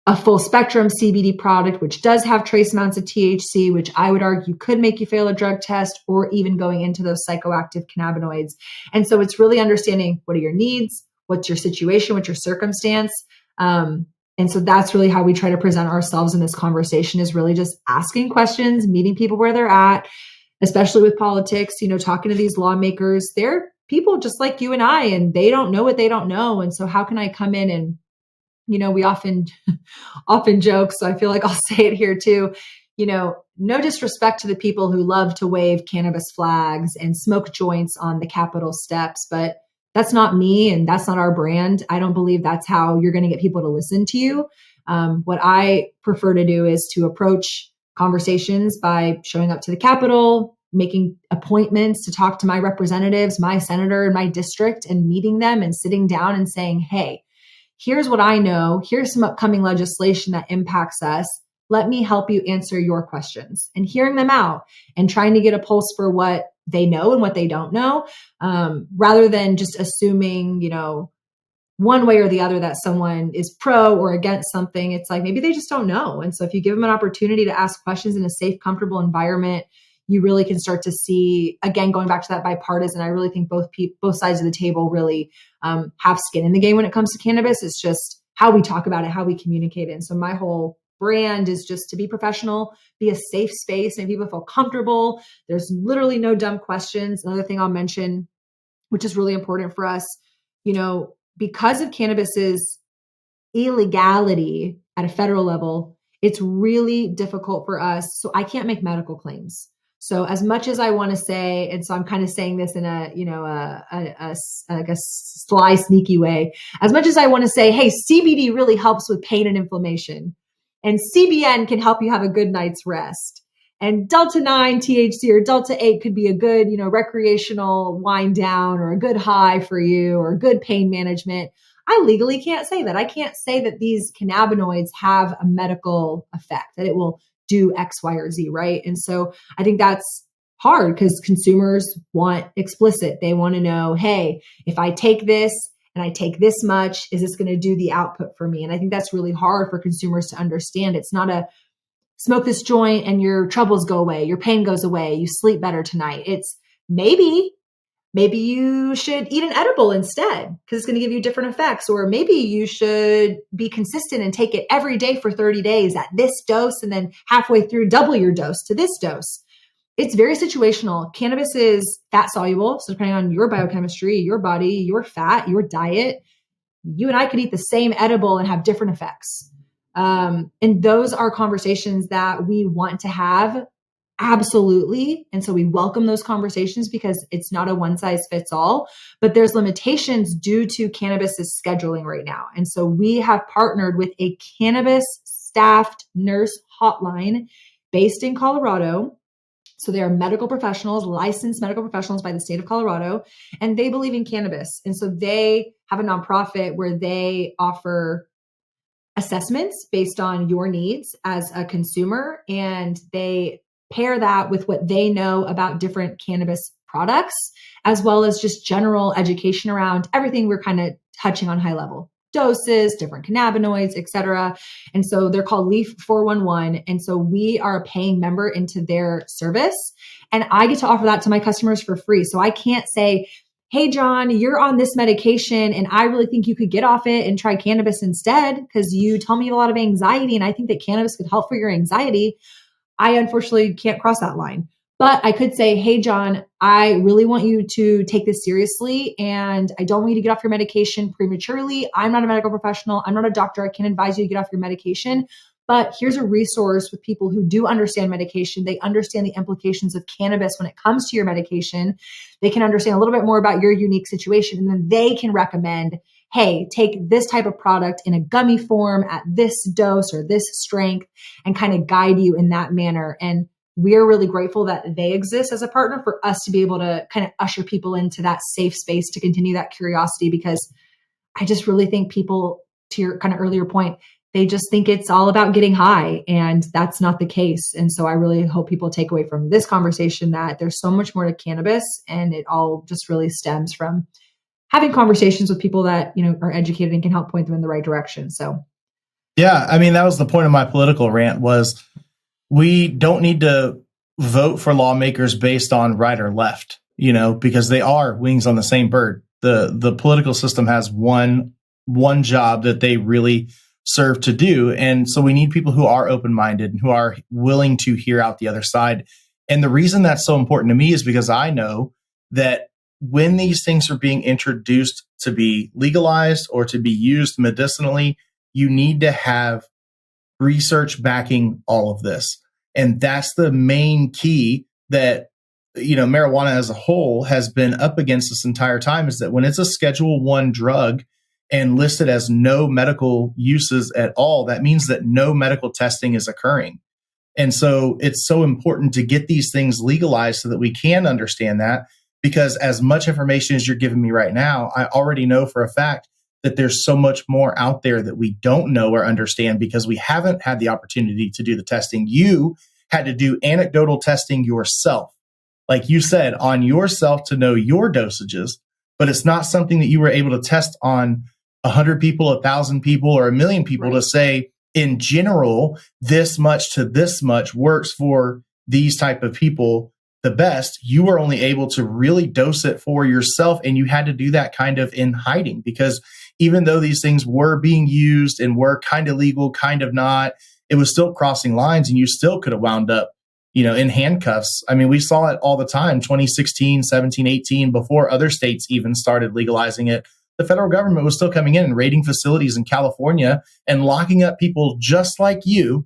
a full spectrum CBD product, which does have trace amounts of THC, which I would argue could make you fail a drug test, or even going into those psychoactive cannabinoids. And so it's really understanding, what are your needs? What's your situation? What's your circumstance? And so that's really how we try to present ourselves in this conversation, is really just asking questions, meeting people where they're at, especially with politics, talking to these lawmakers. They're people just like you and I, and they don't know what they don't know. And so how can I come in and, we often joke, so I feel like I'll say it here too, no disrespect to the people who love to wave cannabis flags and smoke joints on the Capitol steps, but that's not me, and that's not our brand. I don't believe that's how you're going to get people to listen to you. What I prefer to do is to approach conversations by showing up to the Capitol, making appointments to talk to my representatives, my senator in my district, and meeting them and sitting down and saying, hey, here's what I know. Here's some upcoming legislation that impacts us. Let me help you answer your questions, and hearing them out and trying to get a pulse for what they know and what they don't know, rather than just assuming, one way or the other that someone is pro or against something. It's like maybe they just don't know. And so if you give them an opportunity to ask questions in a safe, comfortable environment, you really can start to see, again, going back to that bipartisan, I really think both sides of the table really have skin in the game when it comes to cannabis. It's just how we talk about it, how we communicate it. And so my whole brand is just to be professional, be a safe space, make people feel comfortable. There's literally no dumb questions. Another thing I'll mention, which is really important for us, because of cannabis's illegality at a federal level, it's really difficult for us. So I can't make medical claims. So as much as I want to say, and so I'm kind of saying this in a sly, sneaky way, as much as I want to say, hey, CBD really helps with pain and inflammation, and CBN can help you have a good night's rest, and Delta 9 THC or Delta 8 could be a good, recreational wind down or a good high for you or good pain management. I legally can't say that. I can't say that these cannabinoids have a medical effect, that it will do X, Y, or Z, right? And so I think that's hard because consumers want explicit. They want to know, hey, if I take this and I take this much, is this going to do the output for me? And I think that's really hard for consumers to understand. It's not a smoke this joint and your troubles go away, your pain goes away, you sleep better tonight. It's maybe you should eat an edible instead because it's going to give you different effects. Or maybe you should be consistent and take it every day for 30 days at this dose, and then halfway through double your dose to this dose. It's very situational. Cannabis is fat soluble. So depending on your biochemistry, your body, your fat, your diet, you and I could eat the same edible and have different effects. And those are conversations that we want to have. Absolutely. And so we welcome those conversations because it's not a one size fits all, but there's limitations due to cannabis's scheduling right now. And so we have partnered with a cannabis staffed nurse hotline based in Colorado. So they are medical professionals, licensed medical professionals by the state of Colorado, and they believe in cannabis. And so they have a nonprofit where they offer assessments based on your needs as a consumer, and they pair that with what they know about different cannabis products, as well as just general education around everything we're kind of touching on high level. Doses, different cannabinoids, et cetera. And so they're called Leaf 411. And so we are a paying member into their service, and I get to offer that to my customers for free. So I can't say, hey, John, you're on this medication and I really think you could get off it and try cannabis instead because you tell me you have a lot of anxiety and I think that cannabis could help for your anxiety. I unfortunately can't cross that line. But I could say, hey, John, I really want you to take this seriously and I don't want you to get off your medication prematurely. I'm not a medical professional. I'm not a doctor. I can't advise you to get off your medication. But here's a resource with people who do understand medication. They understand the implications of cannabis when it comes to your medication. They can understand a little bit more about your unique situation, and then they can recommend, hey, take this type of product in a gummy form at this dose or this strength and kind of guide you in that manner. And we're really grateful that they exist as a partner for us to be able to kind of usher people into that safe space to continue that curiosity, because I just really think people, to your kind of earlier point, they just think it's all about getting high, and that's not the case. And so I really hope people take away from this conversation that there's so much more to cannabis, and it all just really stems from having conversations with people that, are educated and can help point them in the right direction. So, yeah, I mean, that was the point of my political rant was we don't need to vote for lawmakers based on right or left, because they are wings on the same bird. The political system has one job that they really serve to do. And so we need people who are open-minded and who are willing to hear out the other side. And the reason that's so important to me is because I know that when these things are being introduced to be legalized or to be used medicinally, you need to have research backing all of this. And that's the main key that, marijuana as a whole has been up against this entire time, is that when it's a Schedule I drug, and listed as no medical uses at all, that means that no medical testing is occurring. And so it's so important to get these things legalized so that we can understand that, because as much information as you're giving me right now, I already know for a fact that there's so much more out there that we don't know or understand because we haven't had the opportunity to do the testing. You had to do anecdotal testing yourself, like you said, on yourself to know your dosages, but it's not something that you were able to test on 100 people, 1,000 people, or 1,000,000 people to say, in general, this much to this much works for these type of people the best. You were only able to really dose it for yourself. And you had to do that kind of in hiding, because even though these things were being used and were kind of legal, kind of not, it was still crossing lines, and you still could have wound up, in handcuffs. I mean, we saw it all the time, 2016, 17, 18, before other states even started legalizing it. The federal government was still coming in and raiding facilities in California and locking up people just like you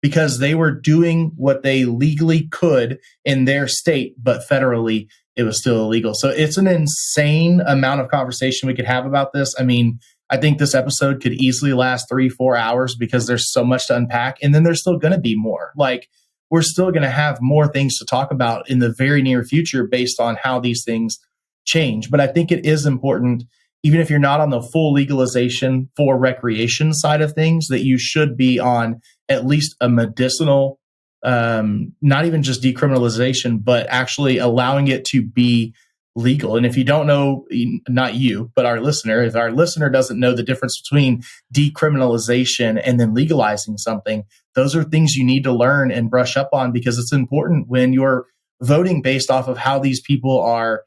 because they were doing what they legally could in their state, but federally it was still illegal. So it's an insane amount of conversation we could have about this. I mean, I think this episode could easily last 3-4 hours because there's so much to unpack. And then there's still going to be more. Like, we're still going to have more things to talk about in the very near future based on how these things change. But I think it is important, even if you're not on the full legalization for recreation side of things, that you should be on at least a medicinal, not even just decriminalization, but actually allowing it to be legal. And if you don't know, not you, but our listener, if our listener doesn't know the difference between decriminalization and then legalizing something, those are things you need to learn and brush up on, because it's important when you're voting based off of how these people are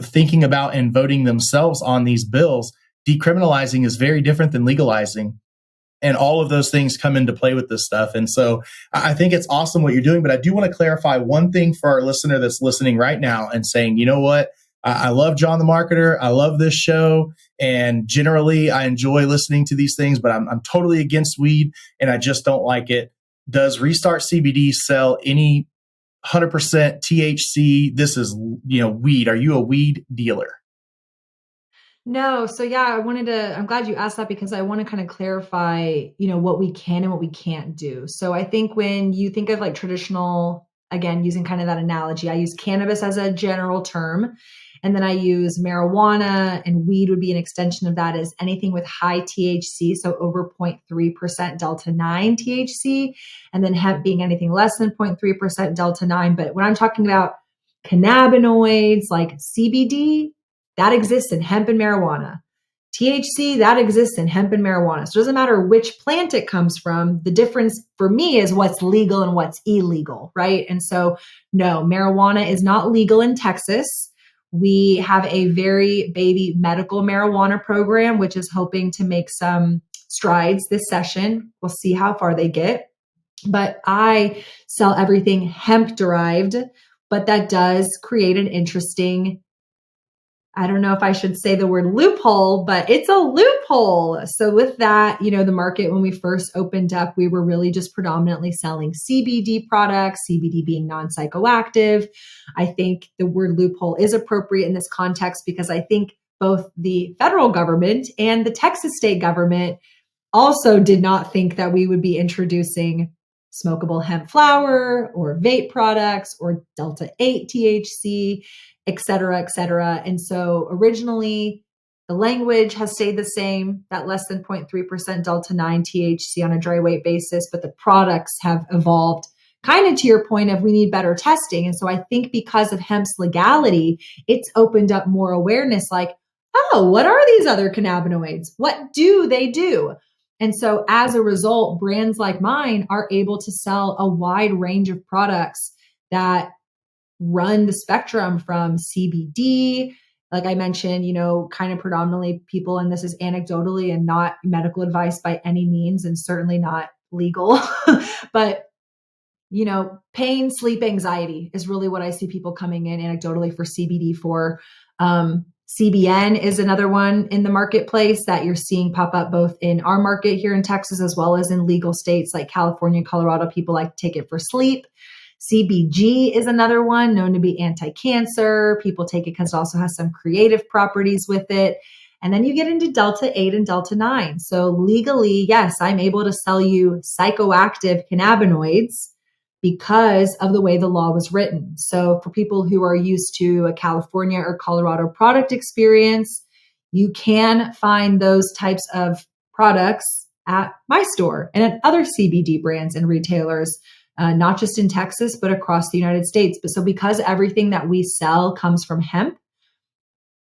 thinking about and voting themselves on these bills. Decriminalizing is very different than legalizing. And all of those things come into play with this stuff. And so I think it's awesome what you're doing. But I do want to clarify one thing for our listener that's listening right now and saying, you know what? I love John the Marketer. I love this show. And generally, I enjoy listening to these things, but I'm totally against weed and I just don't like it. Does Restart CBD sell any 100% THC? This is, weed. Are you a weed dealer? No. So yeah, I'm glad you asked that, because I want to kind of clarify, what we can and what we can't do. So I think when you think of like traditional, again, using kind of that analogy, I use cannabis as a general term. And then I use marijuana, and weed would be an extension of that, as anything with high THC, so over 0.3% delta 9 THC, and then hemp being anything less than 0.3% delta 9. But when I'm talking about cannabinoids like CBD, that exists in hemp and marijuana. THC, that exists in hemp and marijuana. So it doesn't matter which plant it comes from. The difference for me is what's legal and what's illegal, right? And so, no, marijuana is not legal in Texas. We have a very baby medical marijuana program, which is hoping to make some strides this session. We'll see how far they get. But I sell everything hemp-derived, but that does create an interesting, I don't know if I should say the word loophole, but it's a loophole. So with that, the market, when we first opened up, we were really just predominantly selling CBD products, CBD being non-psychoactive. I think the word loophole is appropriate in this context because I think both the federal government and the Texas state government also did not think that we would be introducing smokable hemp flower or vape products or Delta 8 THC, et cetera, et cetera. And so originally the language has stayed the same, that less than 0.3% Delta 9 THC on a dry weight basis, but the products have evolved kind of to your point of we need better testing. And so I think because of hemp's legality, it's opened up more awareness like, oh, what are these other cannabinoids? What do they do? And so as a result, brands like mine are able to sell a wide range of products that run the spectrum from CBD, like I mentioned, kind of predominantly people, and this is anecdotally and not medical advice by any means, and certainly not legal, but pain, sleep, anxiety is really what I see people coming in anecdotally for CBD for. CBN is another one in the marketplace that you're seeing pop up both in our market here in Texas, as well as in legal states like California, Colorado. People like to take it for sleep. CBG is another one known to be anti-cancer. People take it because it also has some creative properties with it. And then you get into Delta 8 and Delta 9. So legally, yes, I'm able to sell you psychoactive cannabinoids because of the way the law was written. So for people who are used to a California or Colorado product experience, you can find those types of products at my store and at other CBD brands and retailers, not just in Texas, but across the United States. But so because everything that we sell comes from hemp,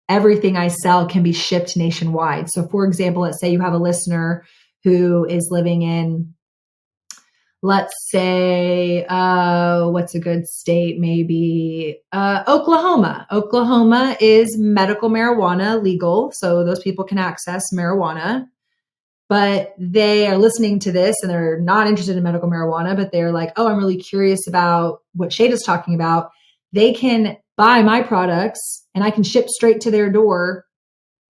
everything I sell can be shipped nationwide. So for example, let's say you have a listener who is living in, let's say, what's a good state? Maybe Oklahoma. Oklahoma is medical marijuana legal. So those people can access marijuana, but they are listening to this and they're not interested in medical marijuana, but they're like, oh, I'm really curious about what Shada's talking about. They can buy my products and I can ship straight to their door,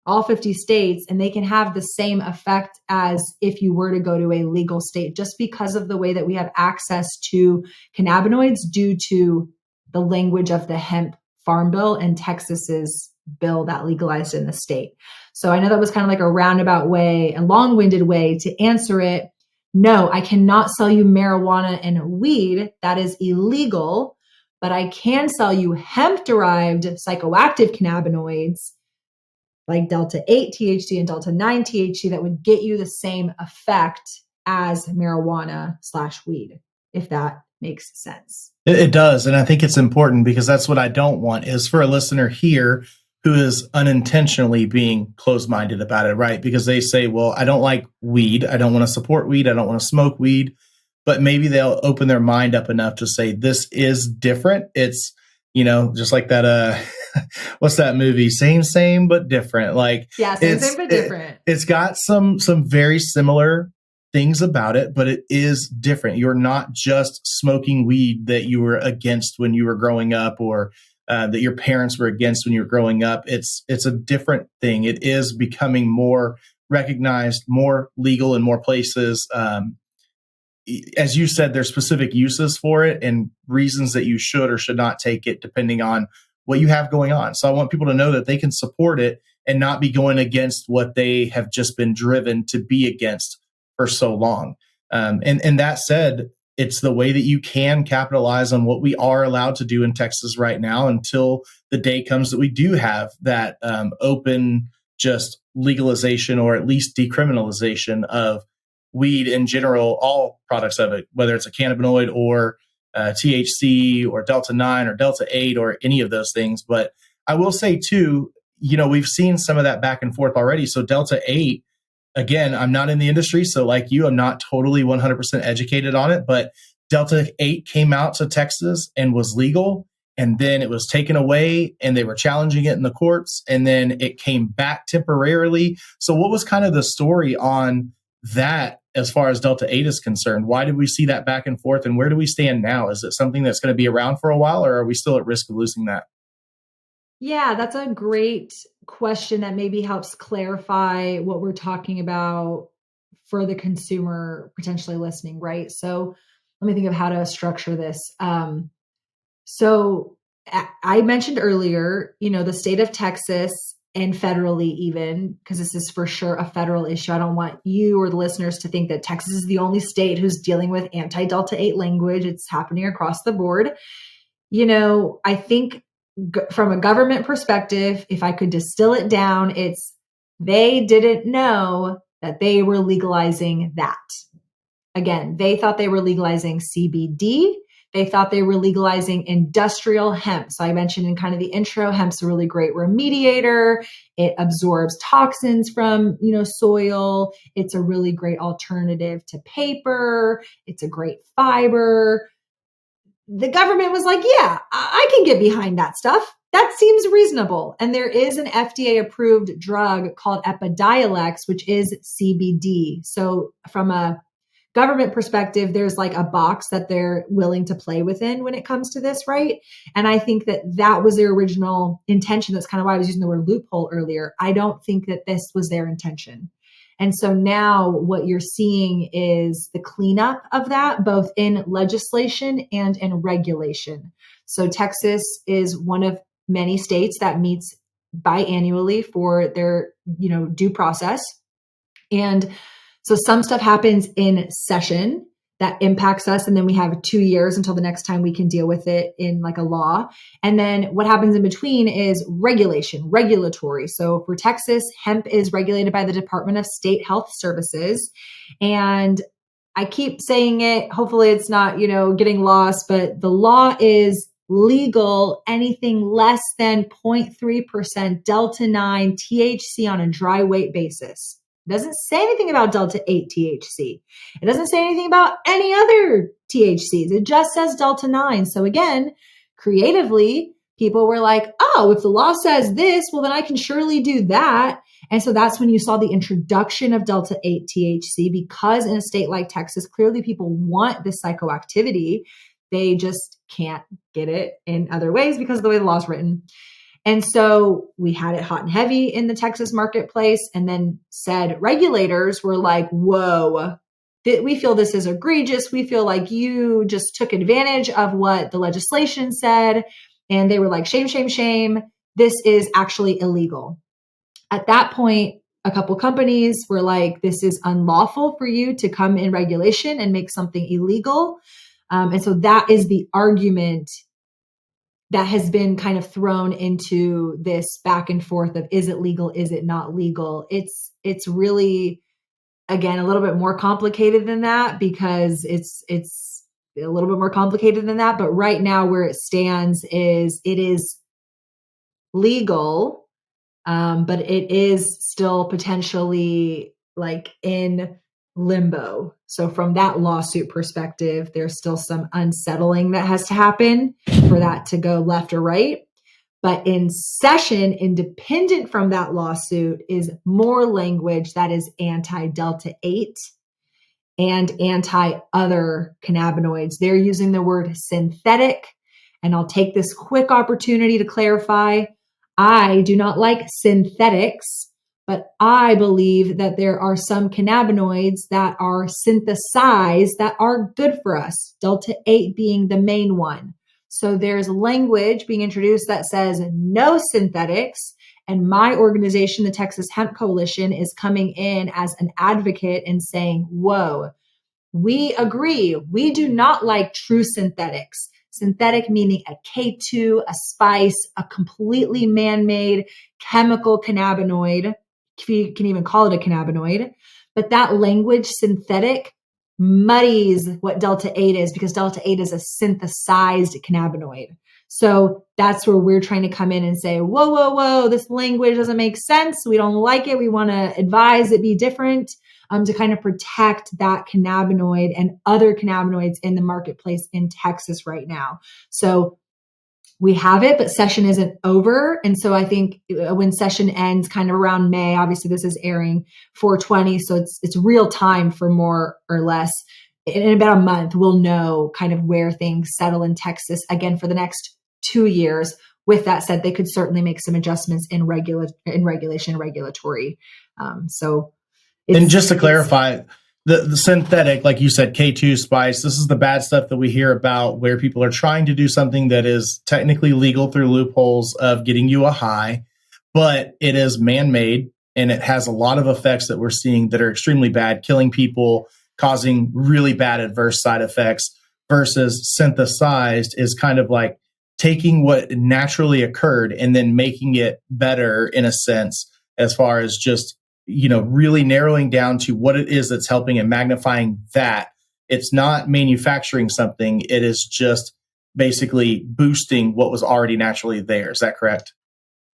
all 50 states, and they can have the same effect as if you were to go to a legal state, just because of the way that we have access to cannabinoids due to the language of the hemp farm bill and Texas's bill that legalized in the state. So I know that was kind of like a roundabout way, a long-winded way to answer it. No, I cannot sell you marijuana and weed. That is illegal, but I can sell you hemp-derived psychoactive cannabinoids like Delta 8 THC and Delta 9 THC that would get you the same effect as marijuana / weed, if that makes sense. It does. And I think it's important because that's what I don't want is for a listener here who is unintentionally being closed-minded about it, right? Because they say, well, I don't like weed. I don't want to support weed. I don't want to smoke weed. But maybe they'll open their mind up enough to say, this is different. It's, just like that, what's that movie? Same, but different. Like, yeah, same, but different. It's got some very similar things about it, but it is different. You're not just smoking weed that you were against when you were growing up or that your parents were against when you were growing up. It's a different thing. It is becoming more recognized, more legal in more places. As you said, there's specific uses for it and reasons that you should or should not take it depending on what you have going on. So I want people to know that they can support it and not be going against what they have just been driven to be against for so long. And that said, it's the way that you can capitalize on what we are allowed to do in Texas right now until the day comes that we do have that open just legalization or at least decriminalization of weed in general, all products of it, whether it's a cannabinoid or THC or Delta 9 or Delta 8 or any of those things. But I will say too, we've seen some of that back and forth already. So Delta 8, again, I'm not in the industry. So like you, I'm not totally 100% educated on it, but Delta 8 came out to Texas and was legal. And then it was taken away and they were challenging it in the courts. And then it came back temporarily. So what was kind of the story on that as far as Delta 8 is concerned? Why did we see that back and forth and where do we stand now? Is it something that's going to be around for a while or are we still at risk of losing that? Yeah, that's a great question that maybe helps clarify what we're talking about for the consumer potentially listening, right? So let me think of how to structure this. So I mentioned earlier, the state of Texas and federally even, because this is for sure a federal issue. I don't want you or the listeners to think that Texas is the only state who's dealing with anti-Delta 8 language. It's happening across the board. I think from a government perspective, if I could distill it down, it's they didn't know that they were legalizing that. Again, they thought they were legalizing CBD. They thought they were legalizing industrial hemp. So I mentioned in kind of the intro, hemp's a really great remediator. It absorbs toxins from, soil. It's a really great alternative to paper. It's a great fiber. The government was like, yeah, I can get behind that stuff. That seems reasonable. And there is an FDA approved drug called Epidiolex, which is CBD. So from a government perspective, there's like a box that they're willing to play within when it comes to this, right? And I think that was their original intention. That's kind of why I was using the word loophole earlier. I don't think that this was their intention. And so now what you're seeing is the cleanup of that, both in legislation and in regulation. So Texas is one of many states that meets biannually for their, due process. And so some stuff happens in session that impacts us. And then we have 2 years until the next time we can deal with it in like a law. And then what happens in between is regulatory. So for Texas, hemp is regulated by the Department of State Health Services. And I keep saying it, hopefully it's not, getting lost, but the law is legal anything less than 0.3% Delta 9 THC on a dry weight basis. It doesn't say anything about Delta 8 THC. It doesn't say anything about any other THCs. It just says Delta 9. So again, creatively, people were like, oh, if the law says this, well, then I can surely do that. And so that's when you saw the introduction of Delta 8 THC, because in a state like Texas, clearly people want this psychoactivity. They just can't get it in other ways because of the way the law is written. And so we had it hot and heavy in the Texas marketplace, and then said regulators were like, whoa, we feel this is egregious. We feel like you just took advantage of what the legislation said. And they were like, shame, shame, shame. This is actually illegal. At that point, a couple companies were like, this is unlawful for you to come in regulation and make something illegal. And so that is the argument that has been kind of thrown into this back and forth of, is it legal? Is it not legal? It's really, again, a little bit more complicated than that, because it's a little bit more complicated than that. But right now where it stands is it is legal, but it is still potentially like in limbo. So from that lawsuit perspective, there's still some unsettling that has to happen for that to go left or right. But in session, independent from that lawsuit, is more language that is anti-Delta 8 and anti-other cannabinoids. They're using the word synthetic. And I'll take this quick opportunity to clarify. I do not like synthetics, but I believe that there are some cannabinoids that are synthesized that are good for us, Delta 8 being the main one. So there's language being introduced that says no synthetics. And my organization, the Texas Hemp Coalition, is coming in as an advocate and saying, whoa, we agree. We do not like true synthetics. Synthetic meaning a K2, a spice, a completely man-made chemical cannabinoid. If you can even call it a cannabinoid. But that language, synthetic, muddies what Delta 8 is, because Delta 8 is a synthesized cannabinoid. So that's where we're trying to come in and say, whoa, whoa, whoa, this language doesn't make sense. We don't like it. We want to advise it be different, to kind of protect that cannabinoid and other cannabinoids in the marketplace in Texas right now. So we have it, but session isn't over. And so I think when session ends kind of around May, obviously this is airing 4/20. So it's real time for more or less. In about a month, we'll know kind of where things settle in Texas again for the next 2 years. With that said, they could certainly make some adjustments in regulation, regulatory. And just to clarify, the synthetic, like you said, K2 spice, this is the bad stuff that we hear about where people are trying to do something that is technically legal through loopholes of getting you a high, but it is man-made and it has a lot of effects that we're seeing that are extremely bad, killing people, causing really bad adverse side effects, versus synthesized is kind of like taking what naturally occurred and then making it better in a sense, as far as just really narrowing down to what it is that's helping and magnifying that. It's not manufacturing something. It is just basically boosting what was already naturally there. Is that correct?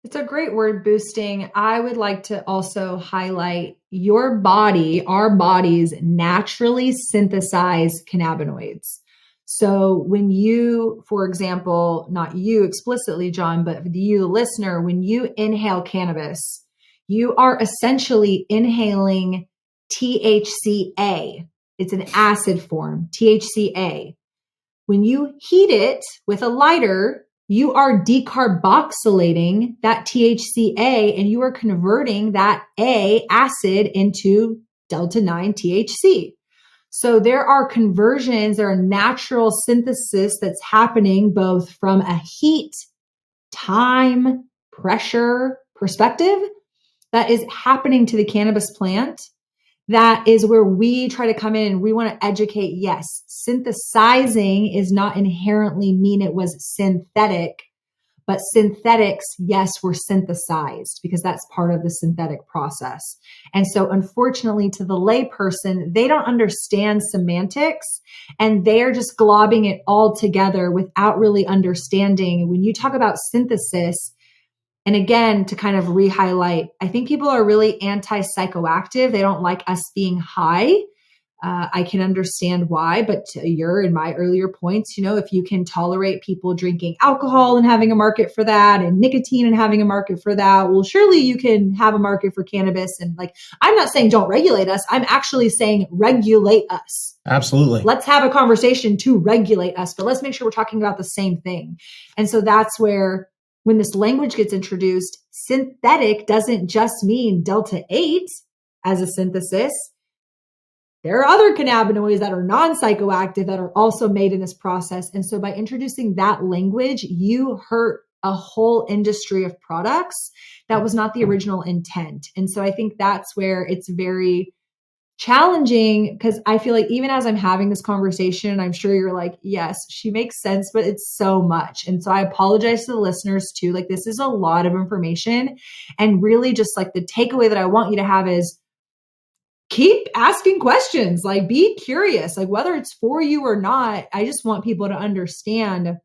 It's a great word, boosting. I would like to also highlight your body, our bodies naturally synthesize cannabinoids. So when you, for example, not you explicitly, John, but you, the listener, when you inhale cannabis, you are essentially inhaling THCA. It's an acid form, THCA. When you heat it with a lighter, you are decarboxylating that THCA and you are converting that A acid into Delta 9 THC. So there are conversions, there are natural synthesis that's happening both from a heat, time, pressure perspective that is happening to the cannabis plant. That is where we try to come in and we want to educate. Yes, synthesizing is not inherently mean it was synthetic, but synthetics, yes, were synthesized because that's part of the synthetic process. And so unfortunately to the layperson, they don't understand semantics and they're just globbing it all together without really understanding. When you talk about synthesis, and again, to kind of re-highlight, I think people are really anti-psychoactive. They don't like us being high. I can understand why, but to your and my earlier points, if you can tolerate people drinking alcohol and having a market for that and nicotine and having a market for that, well, surely you can have a market for cannabis. And I'm not saying don't regulate us. I'm actually saying regulate us. Absolutely. Let's have a conversation to regulate us, but let's make sure we're talking about the same thing. And so that's where when this language gets introduced, synthetic doesn't just mean Delta 8 as a synthesis. There are other cannabinoids that are non-psychoactive that are also made in this process. And so by introducing that language, you hurt a whole industry of products that was not the original intent. And so I think that's where it's very challenging, because I feel like even as I'm having this conversation, I'm sure you're like, yes, she makes sense, but it's so much. And so I apologize to the listeners too. This is a lot of information, and really just the takeaway that I want you to have is keep asking questions, be curious, whether it's for you or not. I just want people to understand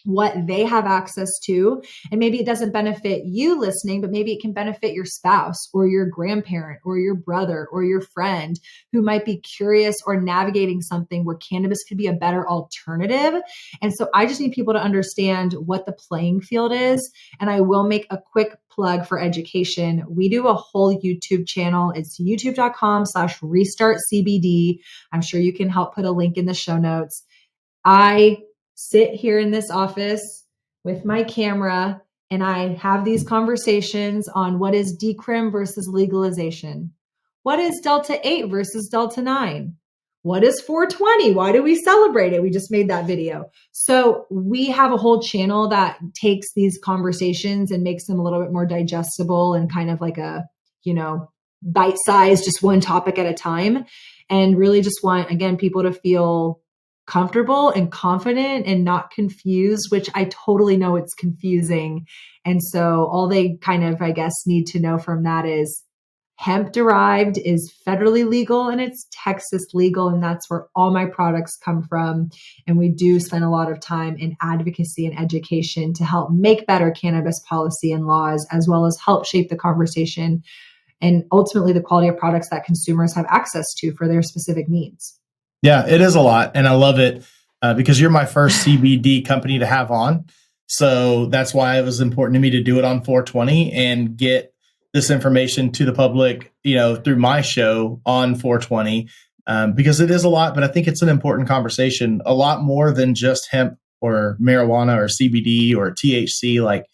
what they have access to. And maybe it doesn't benefit you listening, but maybe it can benefit your spouse or your grandparent or your brother or your friend who might be curious or navigating something where cannabis could be a better alternative. And so I just need people to understand what the playing field is. And I will make a quick plug for education. We do a whole YouTube channel. It's youtube.com/restart CBD. I'm sure you can help put a link in the show notes. I sit here in this office with my camera and I have these conversations on what is decrim versus legalization. What is Delta 8 versus Delta 9? What is 420? Why do we celebrate it? We just made that video. So we have a whole channel that takes these conversations and makes them a little bit more digestible and kind of like a, bite size, just one topic at a time. And really just want, again, people to feel comfortable and confident and not confused, which I totally know it's confusing. And so all they kind of, I guess, need to know from that is hemp-derived is federally legal and it's Texas legal. And that's where all my products come from. And we do spend a lot of time in advocacy and education to help make better cannabis policy and laws, as well as help shape the conversation and ultimately the quality of products that consumers have access to for their specific needs. Yeah, it is a lot. And I love it because you're my first CBD company to have on. So that's why it was important to me to do it on 420 and get this information to the public, through my show on 420, because it is a lot, but I think it's an important conversation, a lot more than just hemp or marijuana or CBD or THC,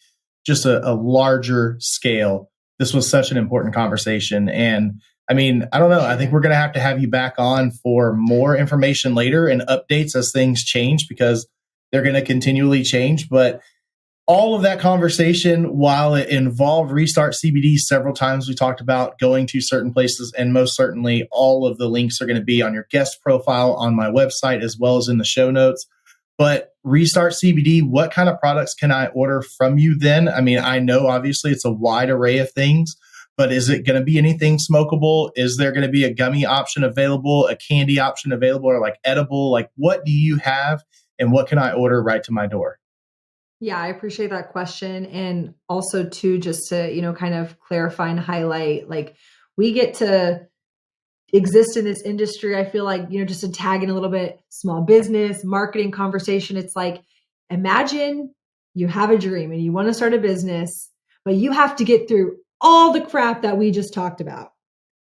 just a larger scale. This was such an important conversation. And I don't know. I think we're going to have you back on for more information later and updates as things change, because they're going to continually change. But all of that conversation, while it involved Restart CBD several times, we talked about going to certain places, and most certainly all of the links are going to be on your guest profile on my website as well as in the show notes. But Restart CBD, what kind of products can I order from you then? I know obviously it's a wide array of things, but is it going to be anything smokable? Is there going to be a gummy option available, a candy option available, or edible? What do you have and what can I order right to my door? Yeah, I appreciate that question. And also too, just to, kind of clarify and highlight, we get to exist in this industry. I feel like, just to tag in a little bit, small business, marketing conversation. It's imagine you have a dream and you want to start a business, but you have to get through all the crap that we just talked about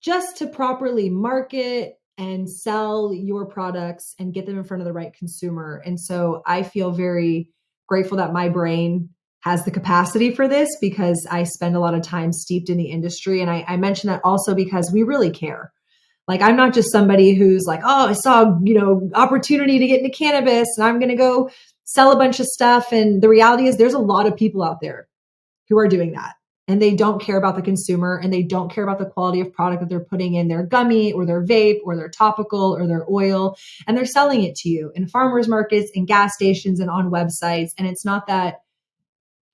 just to properly market and sell your products and get them in front of the right consumer. And so I feel very grateful that my brain has the capacity for this, because I spend a lot of time steeped in the industry. And I mention that also because we really care. I'm not just somebody who's oh, I saw, opportunity to get into cannabis and I'm going to go sell a bunch of stuff. And the reality is there's a lot of people out there who are doing that. and they don't care about the consumer, and they don't care about the quality of product that they're putting in their gummy or their vape or their topical or their oil. And they're selling it to you in farmers markets, in gas stations, and on websites. And it's not that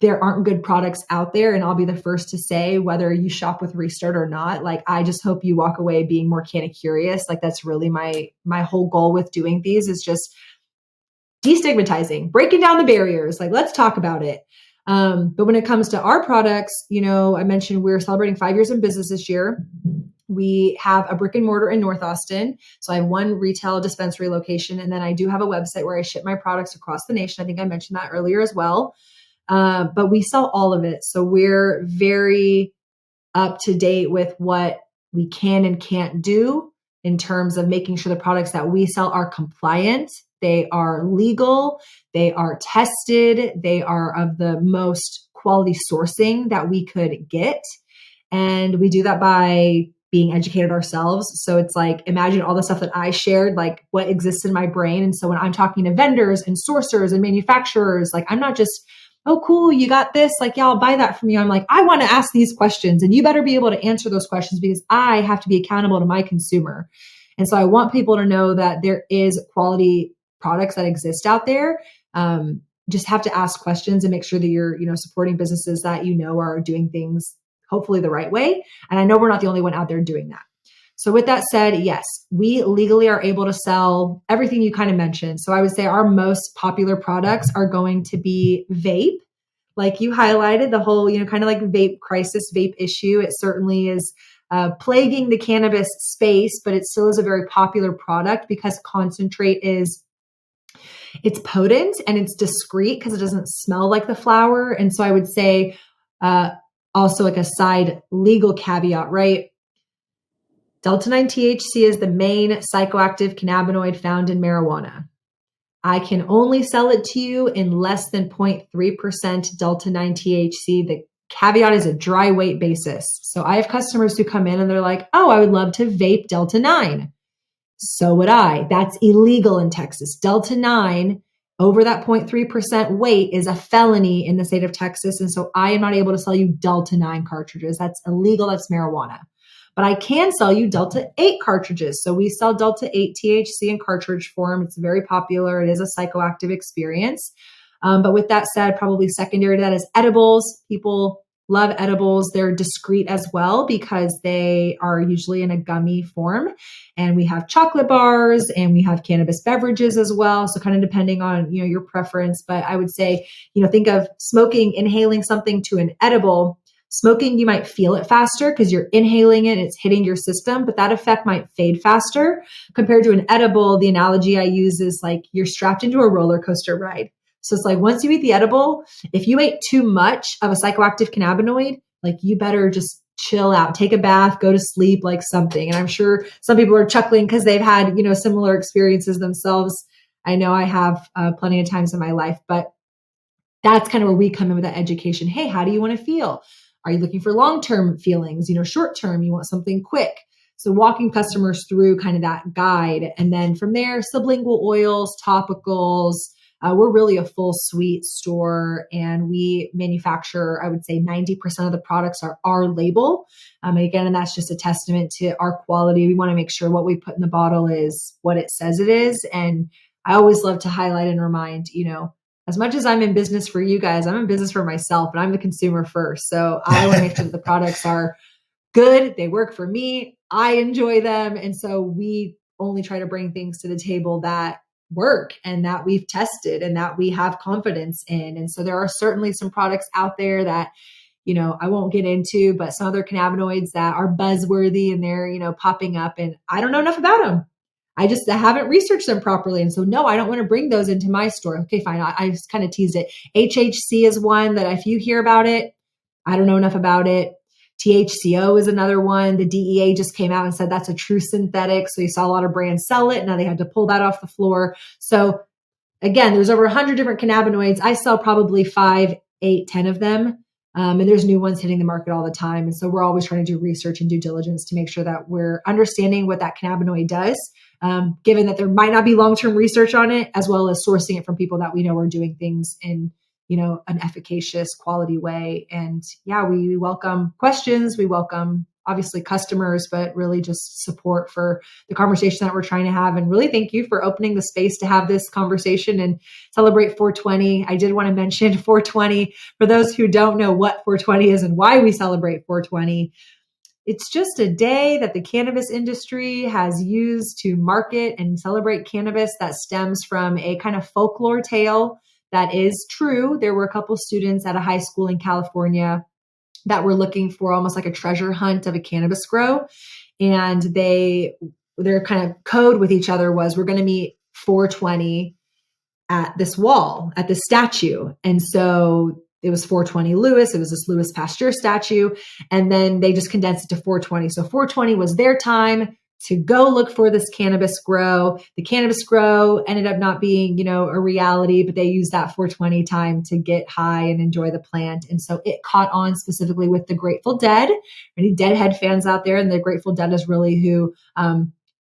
there aren't good products out there. And I'll be the first to say, whether you shop with Restart or not, like, I just hope you walk away being more kind of curious. Like, that's really my whole goal with doing these, is just destigmatizing, breaking down the barriers. Like, let's talk about it. But when it comes to our products, I mentioned we're celebrating 5 years in business this year. We have a brick and mortar in North Austin. So I have one retail dispensary location. And then I do have a website where I ship my products across the nation. I think I mentioned that earlier as well. But we sell all of it. So we're very up to date with what we can and can't do in terms of making sure the products that we sell are compliant. They are legal, they are tested, they are of the most quality sourcing that we could get. And we do that by being educated ourselves. So it's like, imagine all the stuff that I shared, like what exists in my brain. And so when I'm talking to vendors and sourcers and manufacturers, like, I'm not just, oh, cool, you got this, like, yeah, I'll buy that from you. I'm like, I want to ask these questions, and you better be able to answer those questions, because I have to be accountable to my consumer. And so I want people to know that there is quality products that exist out there. Just have to ask questions and make sure that you're, supporting businesses that are doing things hopefully the right way. And I know we're not the only one out there doing that. So with that said, yes, we legally are able to sell everything you kind of mentioned. So I would say our most popular products are going to be vape. Like you highlighted, the whole, kind of like vape crisis, vape issue. It certainly is plaguing the cannabis space, but it still is a very popular product because concentrate it's potent and it's discreet because it doesn't smell like the flower. And so I would say also, like a side legal caveat, right? Delta-9 THC is the main psychoactive cannabinoid found in marijuana. I can only sell it to you in less than 0.3% Delta-9 THC. The caveat is a dry weight basis. So I have customers who come in and they're like, oh, I would love to vape Delta-9. So would I. That's illegal in Texas. Delta-9 over that 0.3% weight is a felony in the state of Texas. And so I am not able to sell you Delta-9 cartridges. That's illegal. That's marijuana. But I can sell you Delta-8 cartridges. So we sell Delta-8 THC in cartridge form. It's very popular. It is a psychoactive experience. But with that said, probably secondary to that is edibles. People love edibles. They're discreet as well because they are usually in a gummy form. And we have chocolate bars and we have cannabis beverages as well. So kind of depending on, your preference. But I would say, think of smoking, inhaling something to an edible. Smoking, you might feel it faster because you're inhaling it, it's hitting your system, but that effect might fade faster compared to an edible. The analogy I use is like you're strapped into a roller coaster ride. So it's like once you eat the edible, if you ate too much of a psychoactive cannabinoid, like you better just chill out, take a bath, go to sleep, like something. And I'm sure some people are chuckling because they've had, similar experiences themselves. I know I have plenty of times in my life, but that's kind of where we come in with that education. Hey, how do you want to feel? Are you looking for long-term feelings? Short-term, you want something quick. So walking customers through kind of that guide. And then from there, sublingual oils, topicals. We're really a full suite store, and we manufacture, I would say 90% of the products are our label. And that's just a testament to our quality. We want to make sure what we put in the bottle is what it says it is. And I always love to highlight and remind, as much as I'm in business for you guys, I'm in business for myself, and I'm the consumer first. So I want to make sure that the products are good. They work for me. I enjoy them. And so we only try to bring things to the table that work and that we've tested and that we have confidence in. And so there are certainly some products out there that, I won't get into, but some other cannabinoids that are buzzworthy and they're, popping up, and I don't know enough about them. I haven't researched them properly. And so, no, I don't want to bring those into my store. Okay, fine. I just kind of teased it. HHC is one that if you hear about it, I don't know enough about it. THCO is another one. The DEA just came out and said that's a true synthetic. So you saw a lot of brands sell it. Now they had to pull that off the floor. So again, there's over 100 different cannabinoids. I sell probably 5, 8, 10 of them. And there's new ones hitting the market all the time. And so we're always trying to do research and due diligence to make sure that we're understanding what that cannabinoid does, given that there might not be long-term research on it, as well as sourcing it from people that we know are doing things in, an efficacious quality way. And yeah, we welcome questions. We welcome obviously customers, but really just support for the conversation that we're trying to have. And really thank you for opening the space to have this conversation and celebrate 420. I did want to mention 420 for those who don't know what 420 is and why we celebrate 420. It's just a day that the cannabis industry has used to market and celebrate cannabis that stems from a kind of folklore tale that is true. There were a couple students at a high school in California that were looking for almost like a treasure hunt of a cannabis grow. And their kind of code with each other was, we're going to meet 420 at this wall, at this statue. And so it was 420 Lewis. It was this Louis Pasteur statue. And then they just condensed it to 420. So 420 was their time to go look for this cannabis grow. The cannabis grow ended up not being, a reality, but they used that 420 time to get high and enjoy the plant. And so it caught on specifically with the Grateful Dead. Any Deadhead fans out there? And the Grateful Dead is really who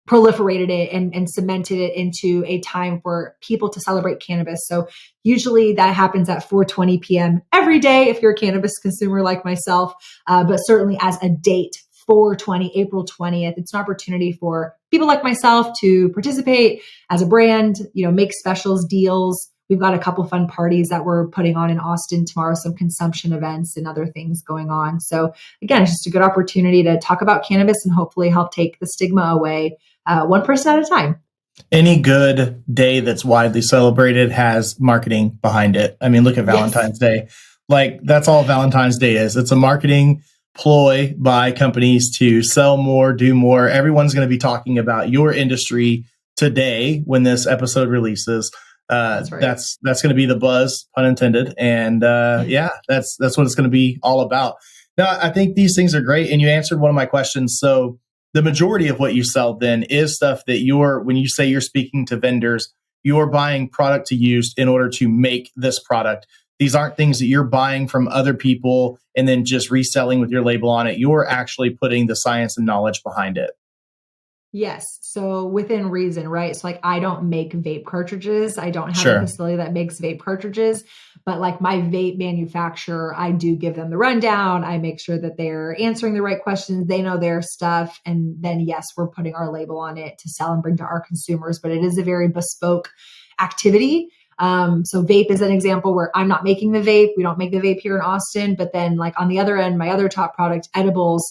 proliferated it and cemented it into a time for people to celebrate cannabis. So usually that happens at 4:20 p.m. every day if you're a cannabis consumer like myself, but certainly as a date, 4/20, April 20th. It's an opportunity for people like myself to participate as a brand, make specials, deals. We've got a couple fun parties that we're putting on in Austin tomorrow, some consumption events and other things going on. So again, it's just a good opportunity to talk about cannabis and hopefully help take the stigma away, one person at a time. Any good day that's widely celebrated has marketing behind it. I mean, look at Valentine's Day. Like, that's all Valentine's Day is. It's a marketing ploy by companies to sell more, do more. Everyone's going to be talking about your industry today when this episode releases. That's right. That's going to be the buzz, pun intended. And that's what it's going to be all about. Now, I think these things are great. And you answered one of my questions. So the majority of what you sell then is stuff that when you say you're speaking to vendors, you're buying product to use in order to make this product. These aren't things that you're buying from other people and then just reselling with your label on it. You're actually putting the science and knowledge behind it. Yes. So within reason, right? So like, I don't make vape cartridges. I don't have Sure. a facility that makes vape cartridges, but like my vape manufacturer, I do give them the rundown. I make sure that they're answering the right questions. They know their stuff. And then yes, we're putting our label on it to sell and bring to our consumers, but it is a very bespoke activity. So vape is an example where I'm not making the vape. We don't make the vape here in Austin, but then like on the other end, my other top product, edibles,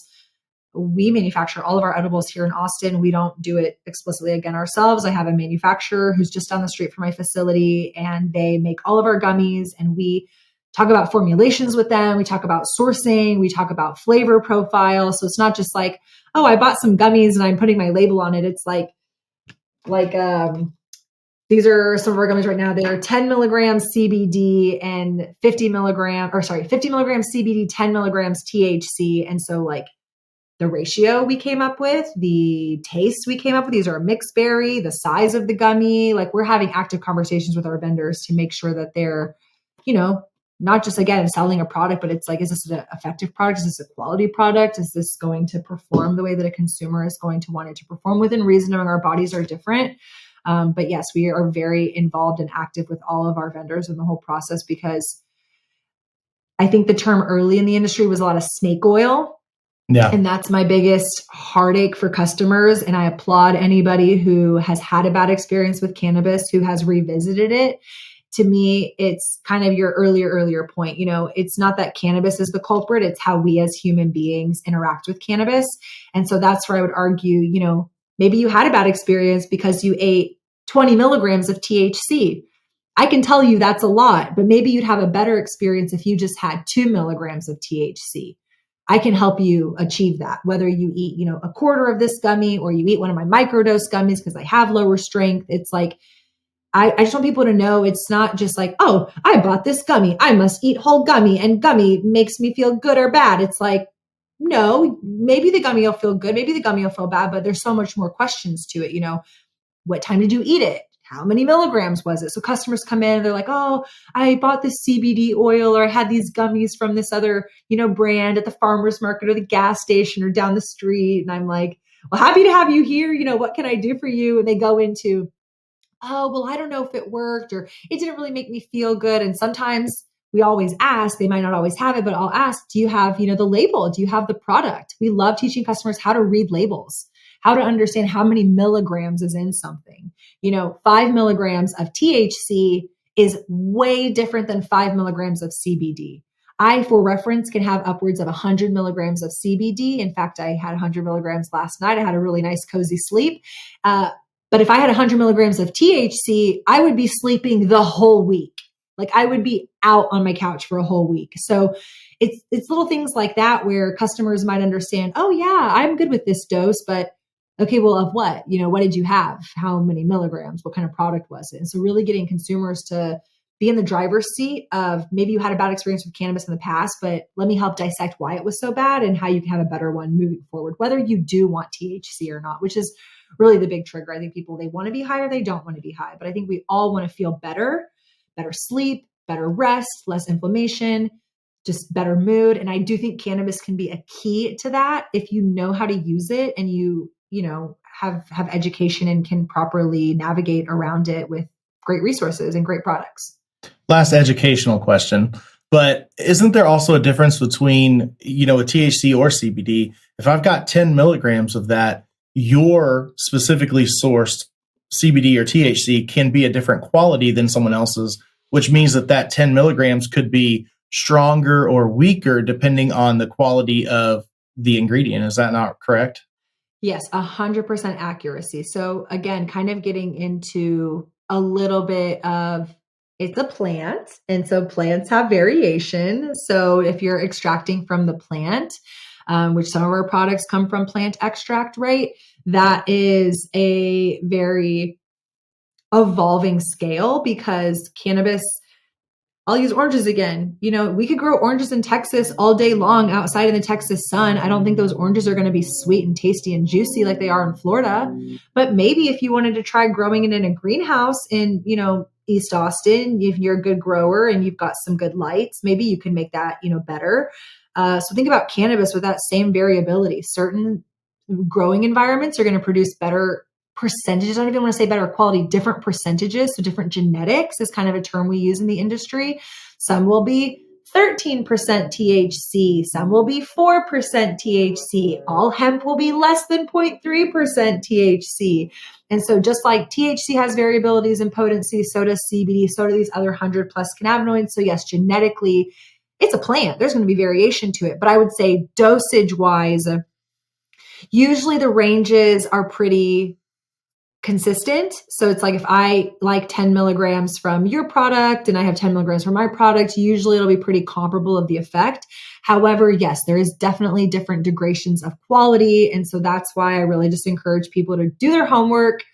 we manufacture all of our edibles here in Austin. We don't do it explicitly again ourselves. I have a manufacturer who's just down the street from my facility, and they make all of our gummies, and we talk about formulations with them. We talk about sourcing. We talk about flavor profile. So it's not just like, oh, I bought some gummies and I'm putting my label on it. It's like these are some of our gummies right now. They are 10 milligrams CBD and 50 milligrams CBD, 10 milligrams THC. And so like the ratio we came up with, the taste we came up with, these are a mixed berry, the size of the gummy, like we're having active conversations with our vendors to make sure that they're, not just again, selling a product, but it's like, is this an effective product? Is this a quality product? Is this going to perform the way that a consumer is going to want it to perform? Within reason, knowing our bodies are different. But yes, we are very involved and active with all of our vendors in the whole process, because I think the term early in the industry was a lot of snake oil. Yeah. And that's my biggest heartache for customers. And I applaud anybody who has had a bad experience with cannabis, who has revisited it. To me, it's kind of your earlier point. It's not that cannabis is the culprit. It's how we as human beings interact with cannabis. And so that's where I would argue, maybe you had a bad experience because you ate 20 milligrams of THC. I can tell you that's a lot, but maybe you'd have a better experience if you just had 2 milligrams of THC. I can help you achieve that, whether you eat, a quarter of this gummy or you eat one of my microdose gummies because I have lower strength. It's like, I just want people to know it's not just like, oh, I bought this gummy, I must eat whole gummy and gummy makes me feel good or bad. It's like, no, maybe the gummy will feel good, maybe the gummy will feel bad, but there's so much more questions to it. What time did you eat it? How many milligrams was it? So customers come in and they're like, oh, I bought this CBD oil, or I had these gummies from this other, brand at the farmer's market or the gas station or down the street. And I'm like, well, happy to have you here. What can I do for you? And they go into, oh, well, I don't know if it worked, or it didn't really make me feel good. And sometimes we always ask, they might not always have it, but I'll ask, do you have, the label? Do you have the product? We love teaching customers how to read labels, how to understand how many milligrams is in something. 5 milligrams of THC is way different than 5 milligrams of CBD. I, for reference, can have upwards of 100 milligrams of CBD. In fact, I had 100 milligrams last night. I had a really nice, cozy sleep. But if I had 100 milligrams of THC, I would be sleeping the whole week. Like I would be out on my couch for a whole week. So it's little things like that where customers might understand, oh yeah, I'm good with this dose, but okay, well, of what? What did you have? How many milligrams? What kind of product was it? And so really getting consumers to be in the driver's seat of maybe you had a bad experience with cannabis in the past, but let me help dissect why it was so bad and how you can have a better one moving forward, whether you do want THC or not, which is really the big trigger. I think people, they want to be high or they don't want to be high, but I think we all want to feel better sleep, better rest, less inflammation, just better mood. And I do think cannabis can be a key to that if you know how to use it and you have education and can properly navigate around it with great resources and great products. Last educational question, but isn't there also a difference between, a THC or CBD? If I've got 10 milligrams of that, your specifically sourced CBD or THC can be a different quality than someone else's, which means that 10 milligrams could be stronger or weaker depending on the quality of the ingredient. Is that not correct? Yes, 100% accuracy. So again, kind of getting into a little bit of it's a plant. And so plants have variation. So if you're extracting from the plant, which some of our products come from plant extract, right? That is a very evolving scale because cannabis, I'll use oranges again. We could grow oranges in Texas all day long outside in the Texas sun. I don't think those oranges are going to be sweet and tasty and juicy like they are in Florida. But maybe if you wanted to try growing it in a greenhouse in, East Austin, if you're a good grower and you've got some good lights, maybe you can make that, better. So think about cannabis with that same variability. Certain growing environments are going to produce better percentages. I don't even want to say better quality, different percentages. So different genetics is kind of a term we use in the industry. Some will be 13% THC. Some will be 4% THC. All hemp will be less than 0.3% THC. And so just like THC has variabilities in potency, so does CBD, so do these other 100 plus cannabinoids. So yes, genetically, it's a plant. There's going to be variation to it. But I would say dosage wise, usually the ranges are pretty consistent. So it's like if I like 10 milligrams from your product and I have 10 milligrams from my product, usually it'll be pretty comparable of the effect. However, yes, there is definitely different gradations of quality. And so that's why I really just encourage people to do their homework,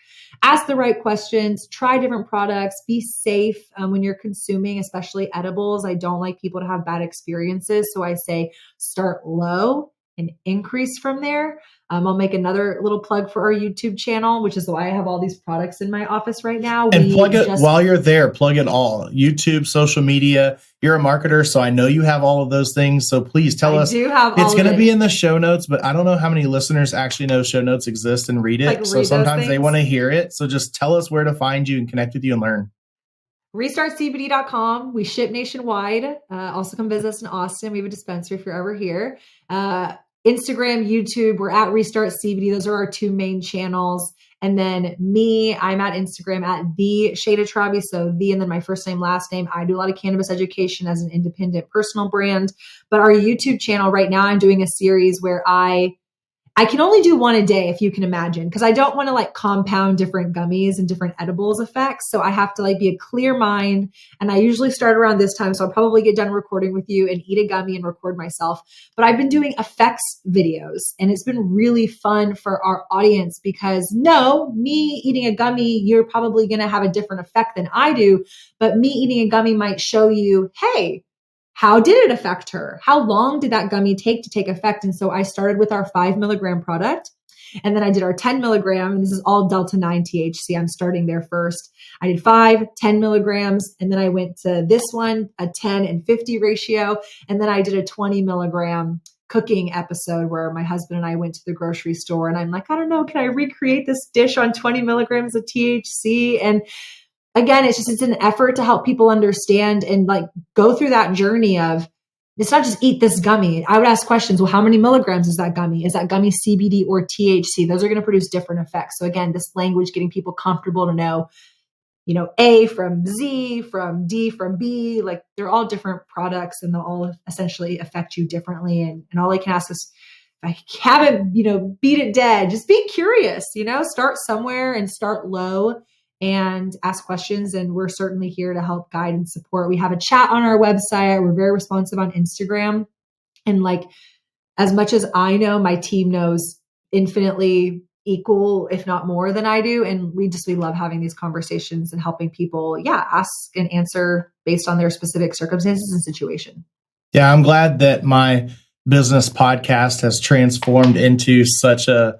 ask the right questions, try different products, be safe when you're consuming, especially edibles. I don't like people to have bad experiences. So I say start low and increase from there. I'll make another little plug for our YouTube channel, which is why I have all these products in my office right now. And plug it while you're there, plug it all. YouTube, social media. You're a marketer, so I know you have all of those things. So please tell us. It's going to be in the show notes, but I don't know how many listeners actually know show notes exist and read it. So sometimes they want to hear it. So just tell us where to find you and connect with you and learn. RestartCBD.com. We ship nationwide. Also come visit us in Austin. We have a dispensary if you're ever here. Instagram, YouTube, we're at Restart CBD. Those are our two main channels. And then me, I'm at Instagram at the Shade of Travi. So the, and then my first name, last name. I do a lot of cannabis education as an independent personal brand. But our YouTube channel right now, I'm doing a series where I can only do one a day, if you can imagine, because I don't want to like compound different gummies and different edibles effects. So I have to like be a clear mind. And I usually start around this time. So I'll probably get done recording with you and eat a gummy and record myself. But I've been doing effects videos and it's been really fun for our audience because me eating a gummy, you're probably going to have a different effect than I do. But me eating a gummy might show you, hey, how did it affect her? How long did that gummy take to take effect? And so I started with our 5 milligram product. And then I did our 10 milligram. And this is all Delta 9 THC. I'm starting there first. I did 5, 10 milligrams. And then I went to this one, a 10 and 50 ratio. And then I did a 20 milligram cooking episode where my husband and I went to the grocery store. And I'm like, I don't know, can I recreate this dish on 20 milligrams of THC? And again, it's an effort to help people understand and like go through that journey of, it's not just eat this gummy. I would ask questions. Well, how many milligrams is that gummy? Is that gummy CBD or THC? Those are going to produce different effects. So again, this language, getting people comfortable to know, A from Z, from D from B, like they're all different products and they'll all essentially affect you differently. And all I can ask is, if I haven't, beat it dead, just be curious, start somewhere and start low and ask questions. And we're certainly here to help guide and support. We have a chat on our website. We're very responsive on Instagram. And like, as much as I know, my team knows infinitely equal, if not more than I do. And we love having these conversations and helping people, ask and answer based on their specific circumstances and situation. Yeah, I'm glad that my business podcast has transformed into such an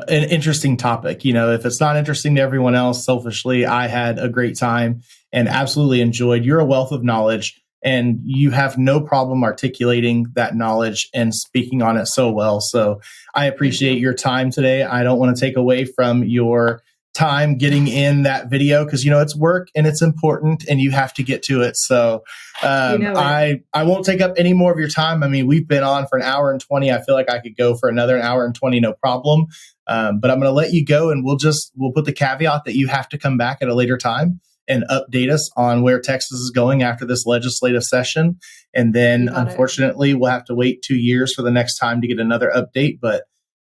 interesting topic. If it's not interesting to everyone else, selfishly, I had a great time and absolutely enjoyed. You're a wealth of knowledge and you have no problem articulating that knowledge and speaking on it so well. So I appreciate your time today. I don't want to take away from your time getting in that video because, it's work and it's important and you have to get to it. So I won't take up any more of your time. I mean, we've been on for an hour and 20. I feel like I could go for another hour and 20, no problem. But I'm going to let you go and we'll put the caveat that you have to come back at a later time and update us on where Texas is going after this legislative session. And then unfortunately, we'll have to wait 2 years for the next time to get another update. But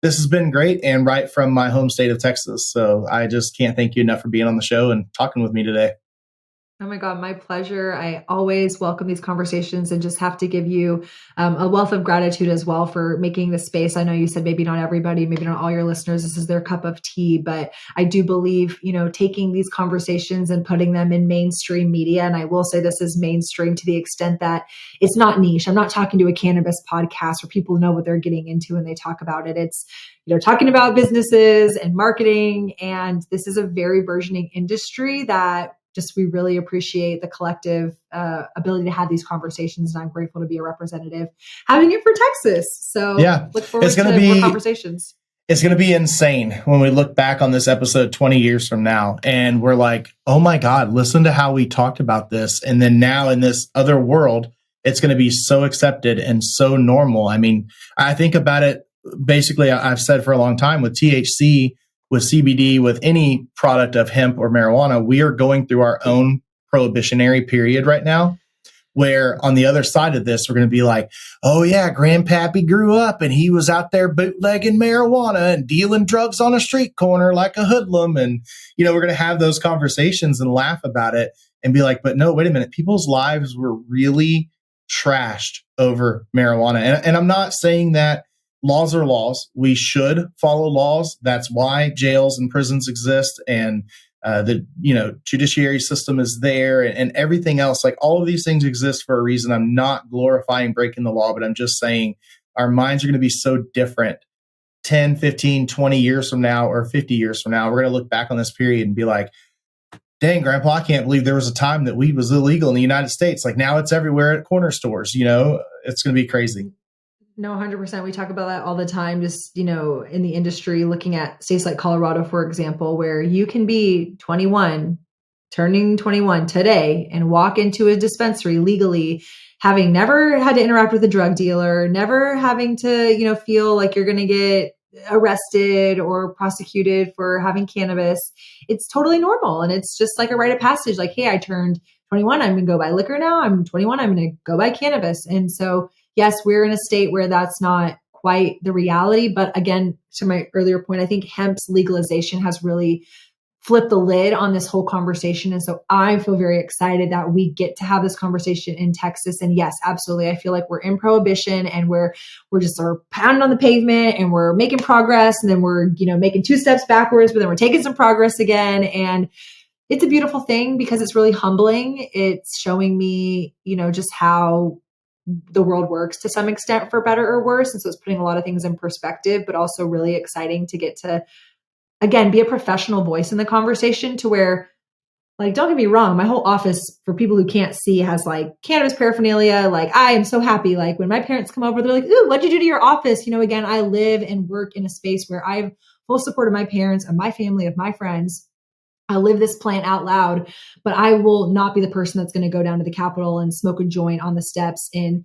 this has been great and right from my home state of Texas. So I just can't thank you enough for being on the show and talking with me today. Oh my God, my pleasure. I always welcome these conversations and just have to give you a wealth of gratitude as well for making this space. I know you said maybe not everybody, maybe not all your listeners, this is their cup of tea, but I do believe, taking these conversations and putting them in mainstream media. And I will say this is mainstream to the extent that it's not niche. I'm not talking to a cannabis podcast where people know what they're getting into when they talk about it. It's, talking about businesses and marketing. And this is a very burgeoning industry that we really appreciate the collective ability to have these conversations. And I'm grateful to be a representative having it for Texas. So look forward to more conversations. It's going to be insane when we look back on this episode 20 years from now and we're like, oh my God, listen to how we talked about this. And then now in this other world, it's going to be so accepted and so normal. I mean, I think about it, basically, I've said for a long time with THC, with CBD, with any product of hemp or marijuana, we are going through our own prohibitionary period right now, where on the other side of this, we're going to be like, oh yeah, Grandpappy grew up and he was out there bootlegging marijuana and dealing drugs on a street corner like a hoodlum. And, we're going to have those conversations and laugh about it and be like, but no, wait a minute. People's lives were really trashed over marijuana. And I'm not saying that laws are laws. We should follow laws. That's why jails and prisons exist. And the judiciary system is there and everything else. Like all of these things exist for a reason. I'm not glorifying breaking the law, but I'm just saying our minds are going to be so different 10, 15, 20 years from now or 50 years from now. We're going to look back on this period and be like, dang, Grandpa, I can't believe there was a time that weed was illegal in the United States. Like now it's everywhere at corner stores. It's going to be crazy. No, 100%. We talk about that all the time, just, in the industry, looking at states like Colorado, for example, where you can be 21, turning 21 today and walk into a dispensary legally, having never had to interact with a drug dealer, never having to, feel like you're going to get arrested or prosecuted for having cannabis. It's totally normal. And it's just like a rite of passage. Like, hey, I turned 21. I'm going to go buy liquor now. I'm 21. I'm going to go buy cannabis. And so yes, we're in a state where that's not quite the reality. But again, to my earlier point, I think hemp's legalization has really flipped the lid on this whole conversation. And so I feel very excited that we get to have this conversation in Texas. And yes, absolutely. I feel like we're in prohibition and we're just sort of pounding on the pavement and we're making progress. And then we're, making 2 steps backwards, but then we're taking some progress again. And it's a beautiful thing because it's really humbling. It's showing me, just how the world works to some extent for better or worse. And so it's putting a lot of things in perspective, but also really exciting to get to, again, be a professional voice in the conversation to where, like, don't get me wrong, my whole office for people who can't see has like cannabis paraphernalia. Like I am so happy. Like when my parents come over, they're like, ooh, what'd you do to your office? Again, I live and work in a space where I have full support of my parents, of my family, of my friends. I live this plant out loud, but I will not be the person that's going to go down to the Capitol and smoke a joint on the steps in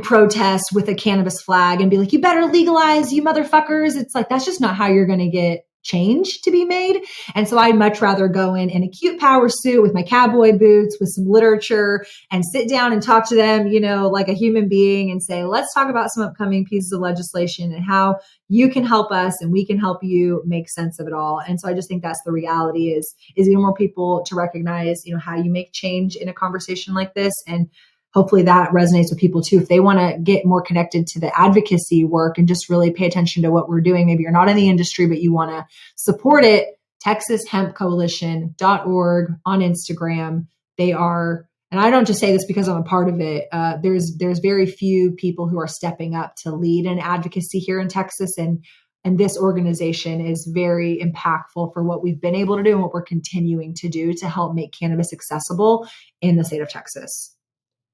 protest with a cannabis flag and be like, you better legalize, you motherfuckers. It's like, that's just not how you're going to get change to be made. And so I'd much rather go in a cute power suit with my cowboy boots, with some literature, and sit down and talk to them, like a human being, and say, let's talk about some upcoming pieces of legislation and how you can help us and we can help you make sense of it all. And so I just think that's the reality is getting more people to recognize, how you make change in a conversation like this. And hopefully that resonates with people too. If they want to get more connected to the advocacy work and just really pay attention to what we're doing, maybe you're not in the industry, but you want to support it, Texas Hemp Coalition.org on Instagram. They are, and I don't just say this because I'm a part of it. There's very few people who are stepping up to lead in advocacy here in Texas. And this organization is very impactful for what we've been able to do and what we're continuing to do to help make cannabis accessible in the state of Texas.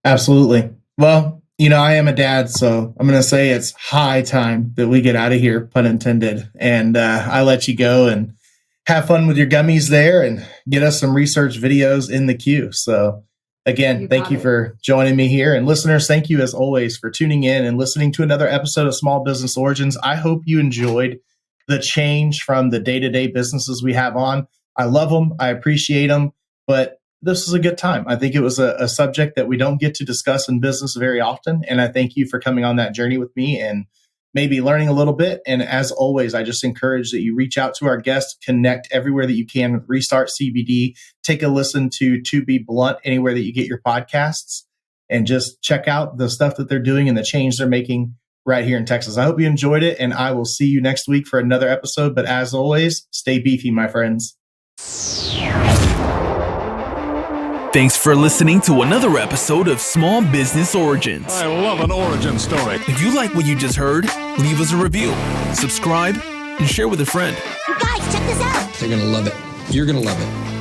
Absolutely. Well, I am a dad, so I'm going to say it's high time that we get out of here, pun intended. And I let you go and have fun with your gummies there and get us some research videos in the queue. So again, thank you for joining me here. And listeners, thank you as always for tuning in and listening to another episode of Small Business Origins. I hope you enjoyed the change from the day-to-day businesses we have on. I love them. I appreciate them. But this is a good time. I think it was a subject that we don't get to discuss in business very often. And I thank you for coming on that journey with me and maybe learning a little bit. And as always, I just encourage that you reach out to our guests, connect everywhere that you can with Restart CBD, take a listen to Be Blunt anywhere that you get your podcasts, and just check out the stuff that they're doing and the change they're making right here in Texas. I hope you enjoyed it, and I will see you next week for another episode. But as always, stay beefy, my friends. Thanks for listening to another episode of Small Business Origins. I love an origin story. If you like what you just heard, leave us a review, subscribe, and share with a friend. You guys, check this out. They're going to love it. You're going to love it.